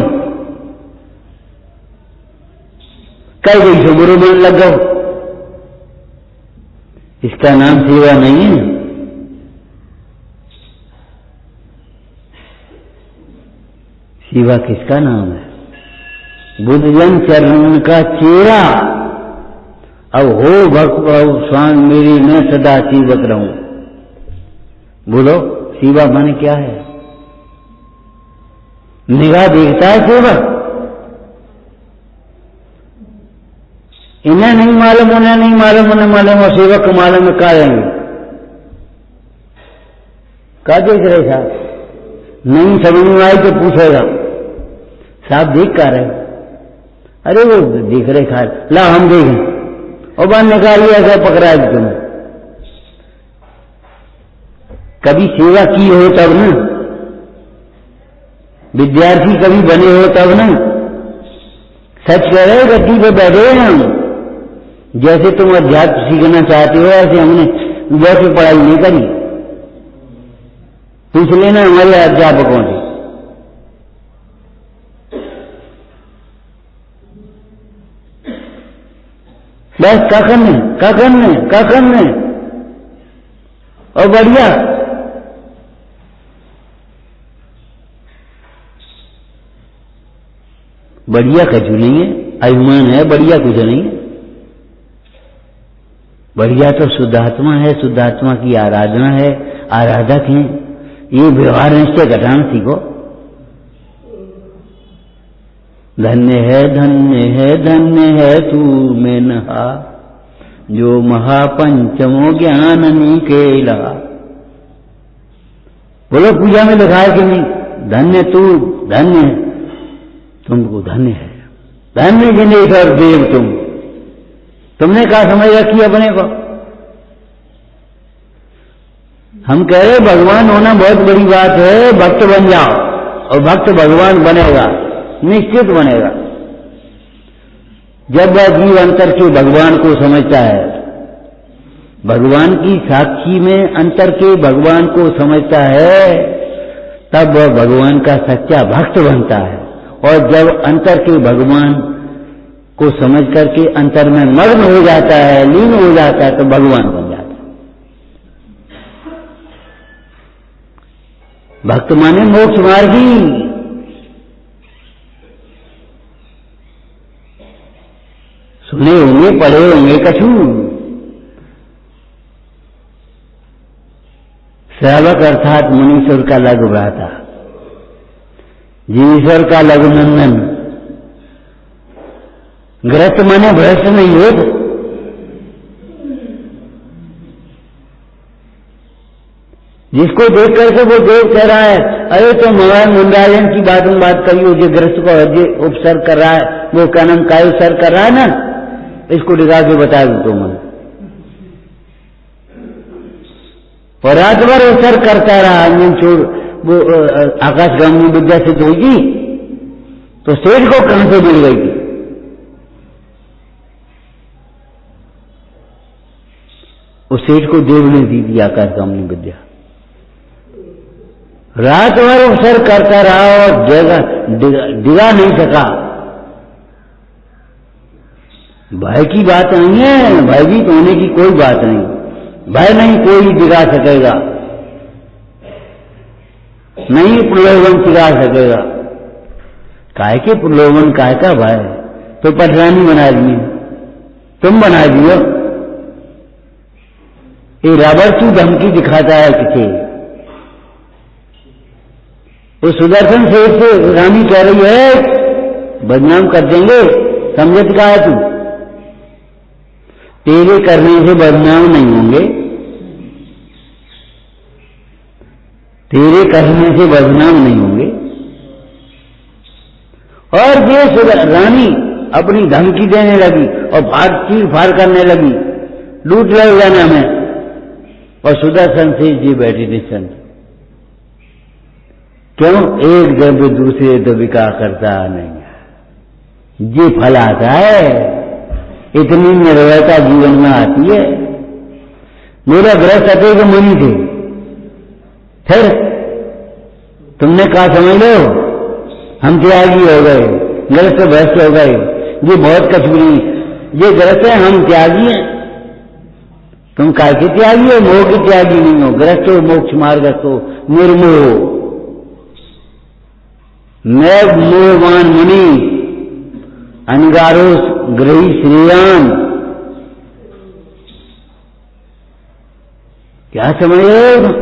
Speaker 1: कई गई सो बुरे बोलने लग गए। इसका नाम सेवा नहीं है। सेवा किसका नाम है? बुद्धजन चरण का चेहरा। अब हो भक्त स्वामी मेरी मैं सदा सेवक रहूं। बोलो सेवा माने क्या है? निगाह देखता है सेवक। इन्हें नहीं मालूम, उन्हें नहीं मालूम, उन्हें मालूम और सेवक को मालूम में क्या रहेंगे? क्या देख रहे साहब? नहीं समझ में आई तो पूछेगा साहब देख कर रहे? अरे वो देख रहे खा ला हम देखें और बाहर निकालिए ऐसा पकड़ा है तुम्हें। कभी सेवा की हो तब ना, विद्यार्थी कभी बने हो तब ना। सच कह रहे गद्दी पे बैठे हैं हम। जैसे तुम अध्यात्म सीखना चाहते हो ऐसे हमने वैसे पढ़ाई नहीं करी। पूछ लेना हमारे अध्यापकों से। बस क्या करने और बढ़िया। बढ़िया कुछ नहीं है, अभिमान है, बढ़िया कुछ नहीं है। बढ़िया तो शुद्धात्मा है, शुद्धात्मा की आराधना है, आराधक हैं। ये व्यवहार निश्चय घटाना सीखो। धन्य है तू में नहा, जो महापंचमो ज्ञान निकेला। बोलो पूजा में लिखा है कि नहीं? धन्य तू, धन्य तुमको, धन्य है, धन्य जिनेश्वर देव तुमने कहा समझ रखी अपने को? हम कह रहे भगवान होना बहुत बड़ी बात है। भक्त बन जाओ और भक्त भगवान बनेगा, निश्चित बनेगा। जब वह जीव अंतर के भगवान को समझता है, भगवान की साक्षी में अंतर के भगवान को समझता है, तब वह भगवान का सच्चा भक्त बनता है। और जब अंतर के भगवान को समझ करके अंतर में मग्न हो जाता है, लीन हो जाता है, तो भगवान बन जाता है। भक्त माने मोक्ष मार्गी। सुने होंगे, पढ़े होंगे कछु। श्रावक अर्थात मुनीश्वर का लघु भ्राता, जीवेश्वर का लघु नंदन। ग्रस्त माने भ्रष्ट नहीं हो। जिसको देख करके वो देव कह रहा है, अरे तो महाराज मुंडायन की बात करियो, जो ग्रस्त को अजय उपसर्ग कर रहा है, वो क्या नाम काय उपसर्ग कर रहा है ना, इसको दिखा के बता दो तुम। और रात भर उपसर्ग करता रहा, अंजन छोड़ वो आकाशगामी विद्या सिद्ध होगी, तो सेठ को कहां से मिल गई थी? उस सेठ को देव ने दी थी आकाशगामी विद्या। रात भर उपसर्ग करता रहा और डिगा नहीं सका। भय की बात नहीं है, भयभीत होने की कोई बात नहीं। भय नहीं कोई दिखा सकेगा, नहीं प्रलोभन सिखा सकेगा। काय के प्रलोभन, काय का भय? तो पटरानी बना दिए, तुम बना दियो। ये रबर की धमकी दिखाता है किसे? वो सुदर्शन सेठ से रानी कह रही है बदनाम कर देंगे, समझत का है तू? तेरे करने से बदनाम नहीं होंगे, तेरे करने से बदनाम नहीं होंगे। और ये रानी अपनी धमकी देने लगी और चीर फाड़ करने लगी, लूट ले जाना में। और सुदर्शन सेठ जी बैठे निश्चिंत। क्यों? एक द्रव्य दूसरे द्रव्य का करता नहीं है। ये फल आता है, इतनी निर्भयता जीवन में आती है। मेरा ग्रह सतेज मुनि थे, फिर तुमने कहा समझ लो हम त्यागी हो गए, ग्रस्त भ्रष्ट हो गए। ये बहुत कछ भी नहीं, ये ग्रस्त है, हम त्यागी हैं। तुम काय के त्यागी हो? मोह के त्यागी नहीं हो। ग्रस्त हो, मोक्ष मार्ग हो, निर्मोह हो। मैं मोहवान मुनि अनगारो ग्रही श्रेयान। क्या समझ रहे हो?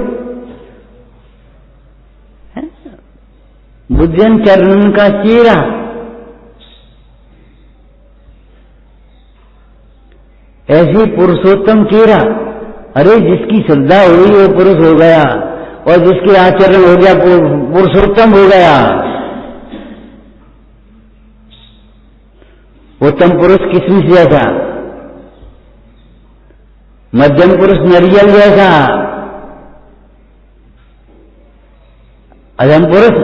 Speaker 1: बुद्धन चरण का चेहरा, ऐसी पुरुषोत्तम चेहरा। अरे जिसकी श्रद्धा हुई वो पुरुष हो गया, और जिसके आचरण हो गया पुरुषोत्तम हो गया। उत्तम पुरुष किसमिस जैसा, मध्यम पुरुष नारियल जैसा, अधम पुरुष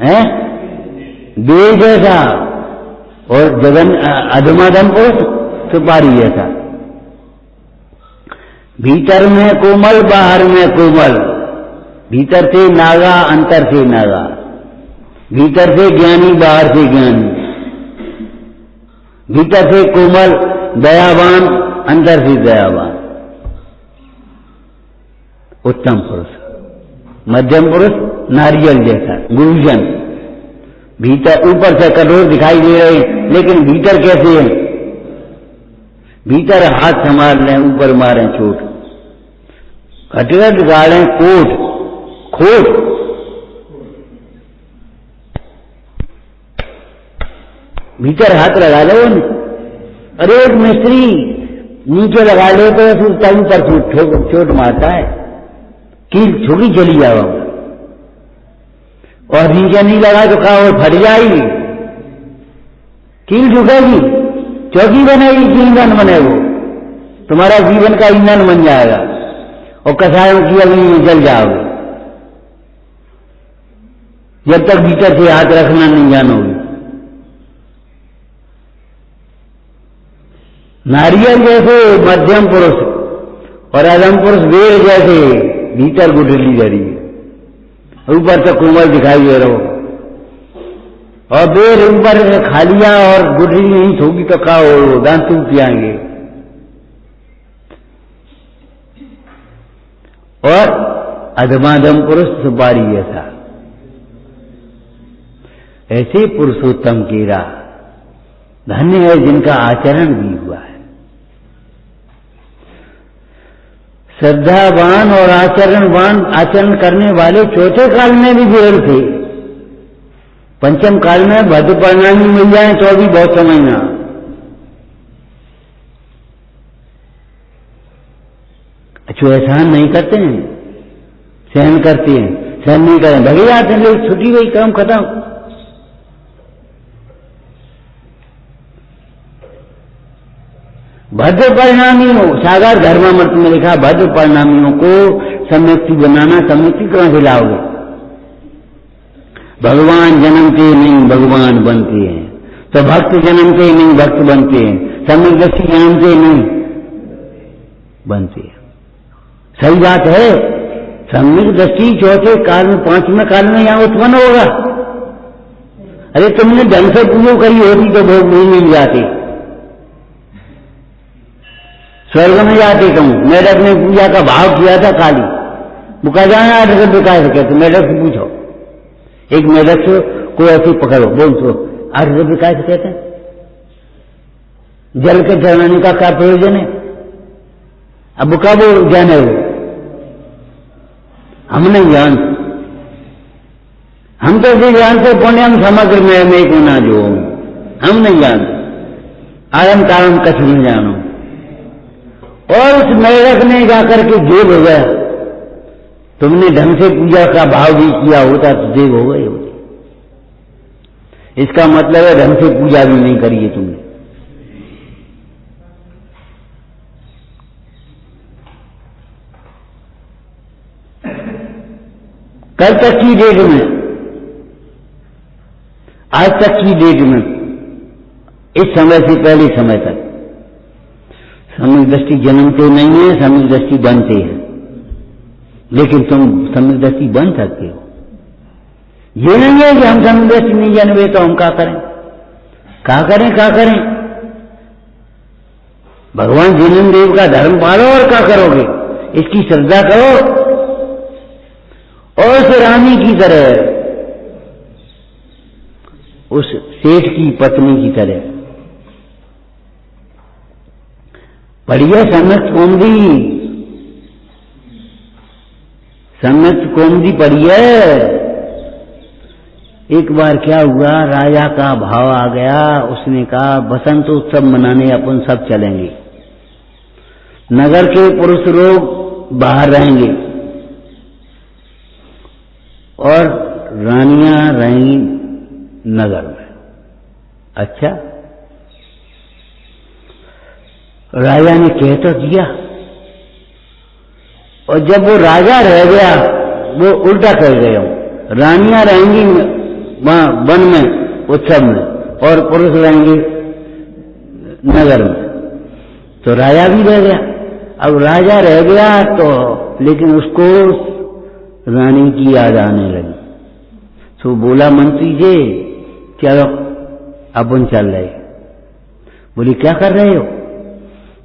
Speaker 1: है देव जैसा, और अधमाधम पुरुष सुपारी जैसा। भीतर में कोमल, बाहर में कोमल, भीतर से नागा, अंतर से नागा, भीतर से ज्ञानी, बाहर से ज्ञानी, भीतर से कोमल दयावान, अंदर से दयावान। उत्तम पुरुष। मध्यम पुरुष नारियल जैसा, गुरुजन। भीतर ऊपर से कठोर दिखाई दे रहे, लेकिन भीतर कैसे है? भीतर हाथ संभाल लें, ऊपर मारें चोट, खटखट गाड़ें कोट खोट। भीतर हाथ लगा लो। अरे एक मिस्त्री नीचे लगा ले तो तभी पर चोट मारता है, कील छुकी चली जाओ। और नीचे नहीं लगा तो कहा वो फट जाएगी, कील झुकेगी, चौकी बनेगी, ईंधन बने, वो तुम्हारा जीवन का ईंधन बन जाएगा, और कसायों की अग्नि में जल जाओगे जब तक भीतर से हाथ रखना नहीं जानोगे। नारियल जैसे मध्यम पुरुष, और अधम पुरुष वेर जैसे भीतर गुठली जड़ी, ऊपर से कोमल दिखाई दे रहा हो। और बेर ऊपर खा लिया और गुठली नहीं होगी तो खाओ, दांत टूट जाएंगे। और अधमाधम पुरुष सुपारी जैसा। ऐसे पुरुषोत्तम की राह धन्य है जिनका आचरण भी हुआ है। श्रद्धावान और आचरण करने वाले चौथे काल में भी विरल थे। पंचम काल में भद्र परिणामी मिल जाए तो भी बहुत समझना। अच्छो एहसान नहीं करते हैं, सहन करते हैं, सहन नहीं करें भगे जाते हैं, लोग छुट्टी गई, काम खत्म। भद्र परिणामियों, सागर धर्मामृत में लिखा, भद्र परिणामियों को सम्यक्ति बनाना। सम्यक्ति कहां से लाओगे? भगवान जन्मते नहीं भगवान बनते हैं, तो भक्त जन्मते नहीं भक्त बनते हैं, सम्यक दृष्टि जानते नहीं बनते हैं। सही बात है। सम्यक दृष्टि चौथे काल में, पांचवें काल में यहां उत्पन्न होगा। अरे तुमने ढंग से पूजा करी होती तो भोग नहीं मिल जाते, स्वर्ग में जाते। कहूं मेढक ने पूजा का भाव किया था काली, बुका जाना 8 रुपये कैसे कहते? मेढक से पूछो, एक मेढक को ऐसे पकड़ो, बोल तो 8 रुपये कैसे कहते हैं? जल के चढ़ाने का क्या प्रयोजन है? अब बुका वो जाने वो, हम नहीं जानते। हम तो ये जानते पुण्यम समग्र में को ना जो, हम नहीं जानते। आरम तारम कछ नहीं जानो। और उस मेढक ने जाकर के देव हो गया। तुमने ढंग से पूजा का भाव भी किया होता तो देव हो गए होते। इसका मतलब है ढंग से पूजा भी नहीं करी है तुमने। कल तक की डेट में, आज तक की डेट में, इस समय से पहले समय तक सम्यक दृष्टि जन्मते नहीं है, सम्यक दृष्टि बनते हैं। लेकिन तुम सम्यक दृष्टि बन सकते हो। ये नहीं है कि हम सम्यक दृष्टि नहीं जन्मे तो हम क्या करें। क्या करें? भगवान जिनेन्द्र देव का धर्म पालो और क्या करोगे? इसकी श्रद्धा करो और उस रानी की तरह, उस सेठ की पत्नी की तरह पढ़िए सम्यक कौमुदी पढ़िए। एक बार क्या हुआ, राजा का भाव आ गया, उसने कहा बसंत उत्सव मनाने अपन सब चलेंगे, नगर के पुरुष लोग बाहर रहेंगे और रानियां रहेंगी नगर में। अच्छा, राजा ने कह तो दिया, और जब वो राजा रह गया वो उल्टा कर गया, रानियां रहेंगी वहां वन में उत्सव में और पुरुष रहेंगे नगर में, तो राजा भी रह गया। अब राजा रह गया तो लेकिन उसको रानी की याद आने लगी, तो बोला मंत्री जी चलो अपन चल रहे। बोली क्या कर रहे हो?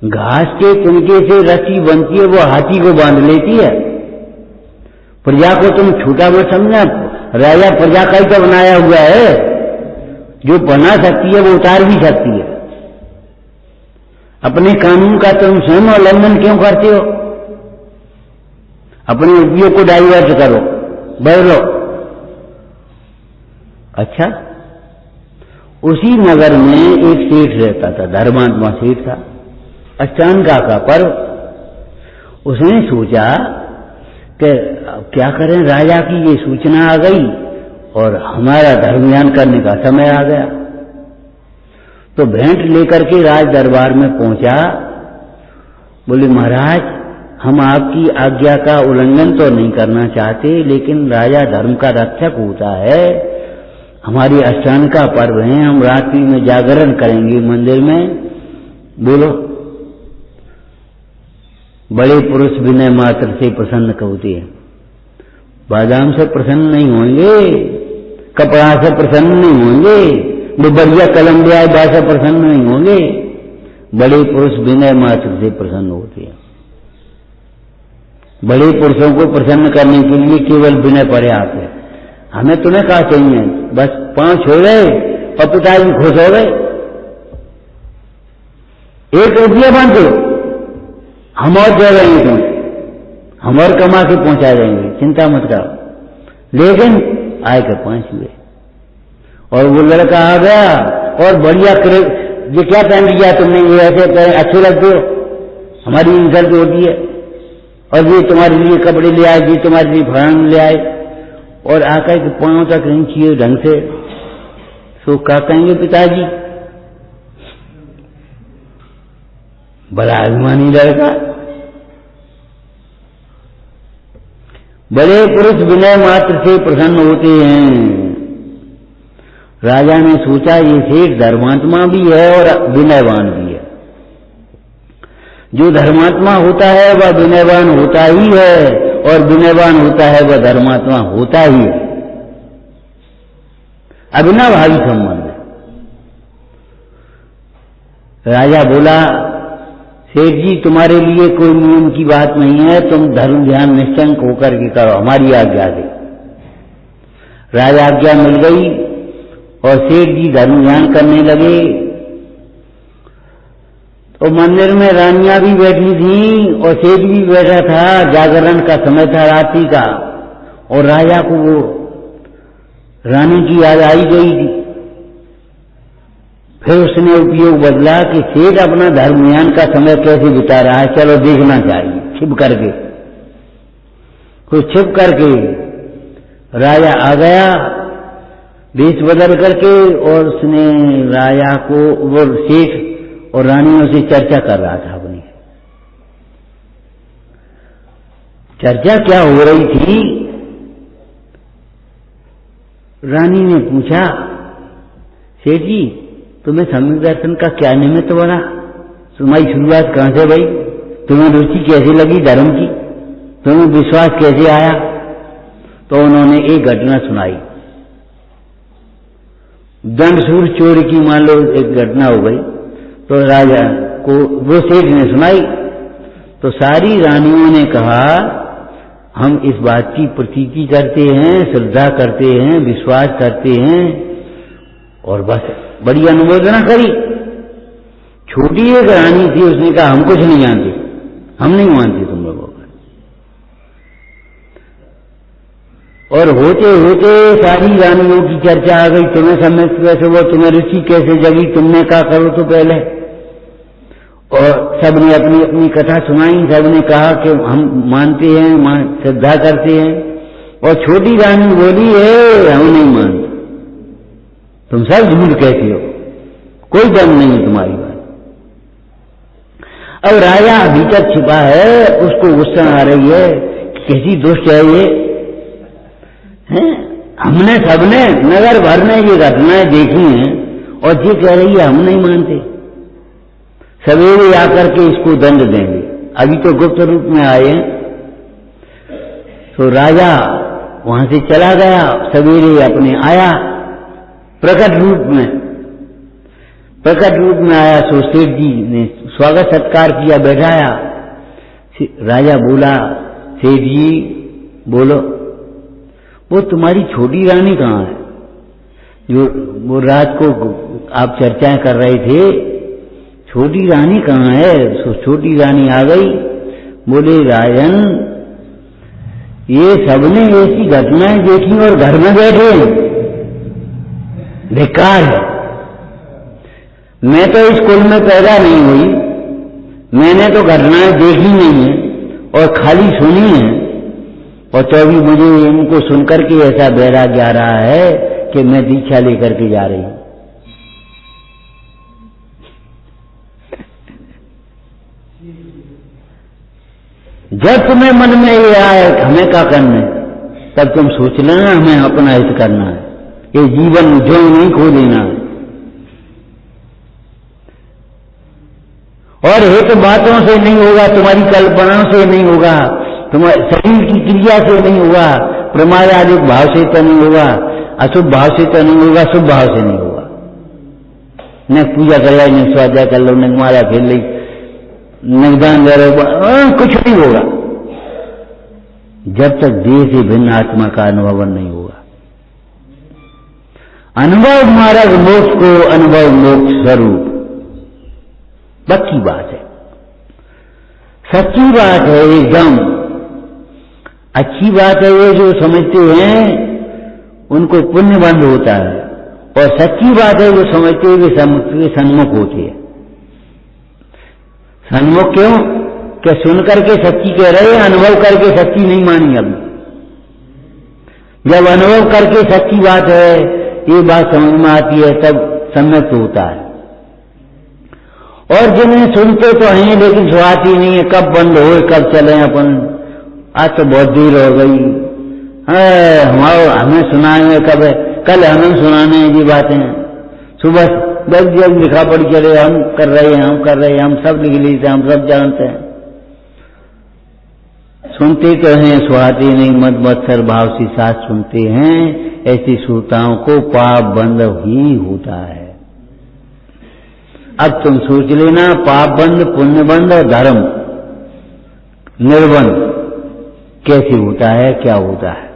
Speaker 1: घास के तिनके से रस्सी बनती है, वो हाथी को बांध लेती है। प्रजा को तुम छोटा मत समझना, राजा प्रजा का ही तो बनाया हुआ है, जो बना सकती है वो उतार भी सकती है। अपने कानून का तुम स्वयं उल्लंघन क्यों करते हो? अपने उपयोग को डाइवर्ट करो, बदलो। अच्छा, उसी नगर में एक सेठ रहता था, धर्मात्मा सेठ था, अष्टांगा का पर्व। उसने सोचा कि क्या करें, राजा की ये सूचना आ गई और हमारा धर्मयान करने का समय आ गया। तो भेंट लेकर के राज दरबार में पहुंचा। बोले महाराज, हम आपकी आज्ञा का उल्लंघन तो नहीं करना चाहते, लेकिन राजा धर्म का रक्षक होता है, हमारी अष्टांग का पर्व है, हम रात्रि में जागरण करेंगे मंदिर में। बोलो। बड़े पुरुष विनय मात्र से प्रसन्न होते हैं, बादाम से प्रसन्न नहीं होंगे, कपड़ा से प्रसन्न नहीं होंगे, वो बढ़िया कलम ले आए बात से प्रसन्न नहीं होंगे। बड़े पुरुष विनय मात्र से प्रसन्न होते हैं। बड़े पुरुषों को प्रसन्न करने के लिए केवल विनय पर्याप्त है। हमें तुम्हें क्या चाहिए, बस 5 हो गए और पिताजी खुश हो गए। 1 रुपया बांध दो, हम और दे देंगे, तुम हम और कमा के पहुंचा देंगे, चिंता मत करो। लेकिन आए के 5 हुए और वो लड़का आ गया और बढ़िया ये क्या पहन लिया तुमने, ये ऐसे अच्छे लगते हो, हमारी इंसल्ट होती है, और ये तुम्हारे लिए कपड़े ले आए, ये तुम्हारे लिए फरान ले आए, और आकर के पांव तक नहीं चाहिए ढंग से। सो क्या कहेंगे पिताजी? बड़ा अभिमानी लड़का। बड़े पुरुष विनय मात्र से प्रसन्न होते हैं। राजा ने सोचा ये सेठ धर्मात्मा भी है और विनयवान भी है। जो धर्मात्मा होता है वह विनयवान होता ही है, और विनयवान होता है वह धर्मात्मा होता ही है। अविनाभावी संबंध है। राजा बोला सेठ जी तुम्हारे लिए कोई नियम की बात नहीं है, तुम धर्म ध्यान निश्चंक होकर के करो, हमारी आज्ञा दे। राजा आज्ञा मिल गई और सेठ जी धर्म ध्यान करने लगे। तो मंदिर में रानियां भी बैठी थी और सेठ भी बैठा था, जागरण का समय था रात्रि का, और राजा को वो रानी की याद आई गई थी। फिर उसने उपयोग बदला कि सेठ अपना धर्मयान का समय कैसे बिता रहा है, चलो देखना चाहिए। छिप करके कुछ छिप करके राजा आ गया वेश बदल करके, और उसने राजा को वो सेठ और रानियों से चर्चा कर रहा था। अपनी चर्चा क्या हो रही थी? रानी ने पूछा सेठ जी तुम्हें सम्यक दर्शन का क्या निमित्त बना, तुम्हारी शुरुआत कहां से भाई, तुम्हें रुचि कैसे लगी धर्म की, तुम्हें विश्वास कैसे आया? तो उन्होंने एक घटना सुनाई। दंडसूर चोर की मान लो एक घटना हो गई, तो राजा को वो सेठ ने सुनाई, तो सारी रानियों ने कहा हम इस बात की प्रतीति करते हैं, श्रद्धा करते हैं, विश्वास करते हैं, और बस बड़ी अनुमोदना करी। छोटी एक रानी थी, उसने कहा हम कुछ नहीं जानते, हम नहीं मानते तुम लोगों का। और होते होते सारी रानियों की चर्चा आ गई, तुम्हें समय कैसे हुआ, तुम्हें रुचि कैसे जगी, तुमने क्या करो तो पहले। और सबने अपनी अपनी कथा सुनाई, सबने कहा कि हम मानते हैं, श्रद्धा करते हैं। और छोटी रानी बोली है हम नहीं मानते, तुम सब झूठ कहते हो, कोई दम नहीं है तुम्हारी बात। अब राजा भीतर छिपा है, उसको गुस्सा आ रही है, कैसी दुष्ट है ये हैं? हमने सबने नगर भर में ये घटनाएं देखी हैं और ये कह रही है हम नहीं मानते, सवेरे आकर के इसको दंड देंगे। अभी तो गुप्त रूप में आए हैं। तो राजा वहां से चला गया, सवेरे अपने आया प्रकट रूप में। प्रकट रूप में आया तो सेठ जी ने स्वागत सत्कार किया, बैठाया। राजा बोला सेठ जी बोलो, वो तुम्हारी छोटी रानी कहाँ है, जो वो रात को आप चर्चाएं कर रहे थे, छोटी रानी कहाँ है? तो छोटी रानी आ गई, बोले राजन ये सबने ऐसी घटनाएं देखी और घर में बैठे, बेकार है। मैं तो इस कुल में पैदा नहीं हुई, मैंने तो घटनाएं देखी नहीं है और खाली सुनी है, और तो अभी मुझे इनको सुनकर के ऐसा वैराग्य आ रहा है कि मैं दीक्षा लेकर के जा रही हूं। जब तुम्हें मन में ये आए हमें क्या करना है, तब तुम सोच लेना हमें अपना हित करना है, ये जीवन जो नहीं खो देना है। और हित बातों से नहीं होगा, तुम्हारी कल्पना से नहीं होगा, तुम्हारे शरीर की क्रिया से नहीं होगा, प्रमादादिक भाव से तो नहीं होगा, अशुभ भाव से तो नहीं होगा, शुभ भाव से नहीं होगा। न पूजा कर लो, न स्वाध्याय कर लो, न माला खेल ली, निदान दे रहे, कुछ नहीं होगा जब तक देह से भिन्न आत्मा का अनुभव नहीं होगा। अनुभव मार्ग मोक्ष को अनुभव मोक्ष स्वरूप पक्की बात है, सच्ची बात है, एकदम अच्छी बात है। ये जो समझते हैं उनको पुण्य बंद होता है, और सच्ची बात है जो समझते हैं वे सन्मुख होते हैं। सन्मुख क्यों? क्या सुन करके सच्ची कह रहे हैं, अनुभव करके सच्ची नहीं मानी। अभी जब अनुभव करके सच्ची बात है, ये बात समझ में आती है, तब सम्यक होता है। और जिन्हें सुनते तो हैं लेकिन सुहाती नहीं है, कब बंद हो कब चले अपन, आज तो बहुत देर हो गई, हमें सुनाएंगे कब है, कल हमें सुनाने हैं ये बातें। सुबह 10 जब लिखा पढ़ चले, हम कर रहे हैं, हम कर रहे हैं, हम सब लिख लेते हैं, हम सब जानते हैं। सुनते तो हैं सुहाते नहीं, मद मत्सर भाव से साथ सुनते हैं। ऐसी श्रोताओं को पाप बंद ही होता है। अब तुम सोच लेना, पाप बंद, पुण्य बंद और धर्म निर्बंध कैसे होता है, क्या होता है।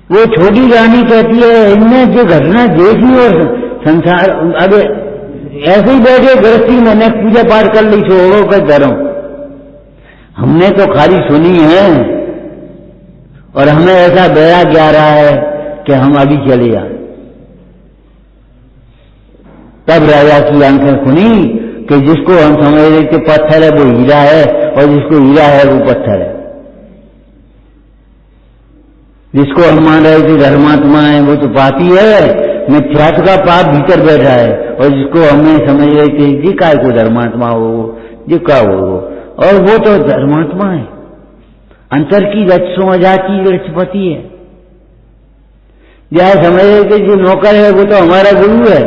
Speaker 1: वो छोटी रानी कहती है इनने जो घटना देखी और संसार, अब ऐसे ही बैठे गृहस्थी मैंने पूजा पाठ कर ली, छोड़ो कर धर्म। हमने तो खाली सुनी है और हमें ऐसा वैराग्य आ रहा है कि हम अभी चले जाए। तब राजा की आंखें खुली कि जिसको हम समझ रहे थे पत्थर है वो हीरा है, और जिसको हीरा है वो पत्थर है। जिसको हम मान रहे थे धर्मात्मा है वो तो पापी है, मिथ्यात्व का पाप भीतर बैठा है। और जिसको हमें समझ रहे थे जी काय को धर्मात्मा हो, जी का हो, और वो तो धर्मात्मा है, अंतर की रक्षों अजाति रक्षपति है। जहाँ समझ रहे थे जो नौकर है वो तो हमारा गुरु है,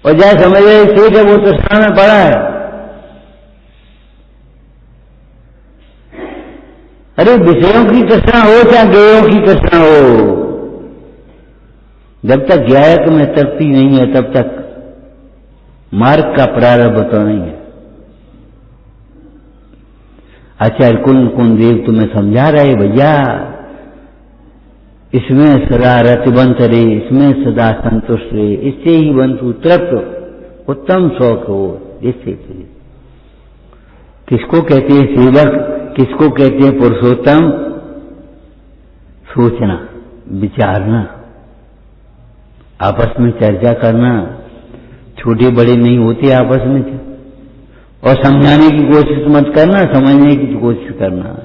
Speaker 1: और जहाँ समझ रहे सेठ है वो तो सामने पड़ा है। अरे विषयों की तृष्णा हो चाहे ज्ञेयों की तृष्णा हो, जब तक ज्ञायक में तृप्ति नहीं है तब तक मार्ग का प्रारंभ तो नहीं है। आचार्य कुंद देव तुम्हें समझा रहे भैया, इसमें सदा रतिबंत रे, इसमें सदा संतुष्ट रे, इससे ही बंतु तृप्त उत्तम शौक हो। इससे किसको कहते हैं सेवक, किसको कहते हैं पुरुषोत्तम? सोचना, विचारना, आपस में चर्चा करना, छोटे बड़े नहीं होते आपस में, और समझाने की कोशिश मत करना, समझने की कोशिश करना।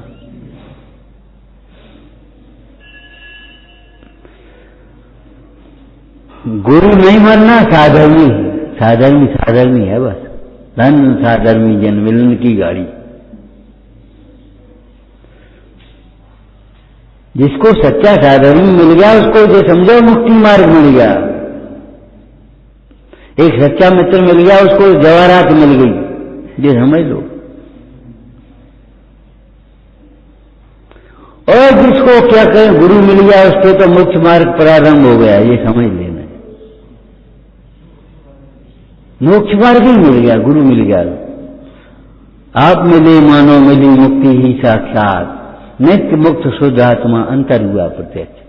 Speaker 1: गुरु नहीं मरना, साधर्मी, साधर्मी साधर्मी है बस, धन साधर्मी जन मिलन की गाड़ी। जिसको सच्चा साधर्मी मिल गया उसको ये समझो मुक्ति मार्ग मिल गया। एक सच्चा मित्र मिल गया उसको जवाहरात मिल गई, ये समझ लो। और जिसको क्या कहें गुरु मिल गया उसके तो मुख्य मार्ग प्रारंभ हो गया, ये समझ लेना। मोक्ष मार्ग ही मिल गया, गुरु मिल गया। आप मिले मानो मिली मुक्ति ही साक्षात, नित्य मुक्त शुद्ध आत्मा अंतर हुआ प्रत्यक्ष।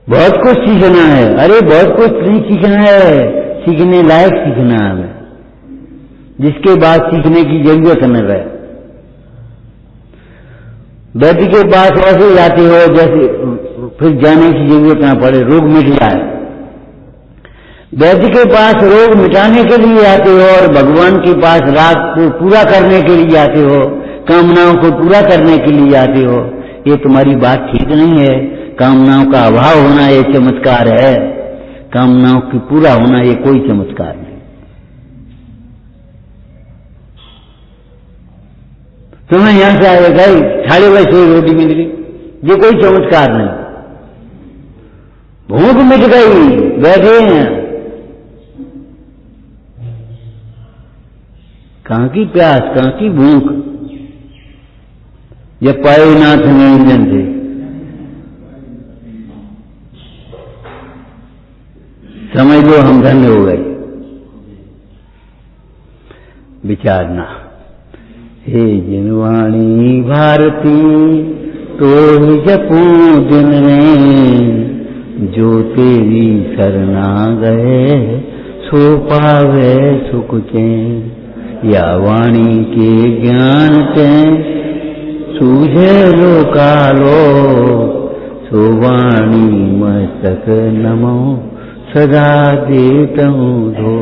Speaker 1: बहुत कुछ सीखना है, अरे बहुत कुछ नहीं सीखना है, सीखने लायक सीखना है, जिसके बाद सीखने की जरूरत न रहे। वैद्य के पास ऐसे जाते हो जैसे फिर जाने की जरूरत ना पड़े, रोग मिट जाए। वैद्य के पास रोग मिटाने के लिए आते हो और भगवान के पास राग को पूरा करने के लिए आते हो, कामनाओं को पूरा करने के लिए आते हो। ये तुम्हारी बात ठीक नहीं है। कामनाओं का अभाव होना ये चमत्कार है, कामनाओं की पूरा होना ये कोई चमत्कार नहीं। तुम्हें यहां से आए गए 6:30 रोटी मिल गई, ये कोई चमत्कार नहीं। भूख मिट गई, बैठे हैं, कहां की प्यास, कहां की भूख। जब पाए नाथ निरंजन थे, समझ लो हम धन्य हो गए। विचारना, हे जिनवाणी भारती तो ही जपूं दिन में, जो तेरी शरणा गए सो पावे सुख चैन। या वाणी के ज्ञान ते सूझे लो कालो, सो वाणी मस्तक नमो सदा देतहूँ धो।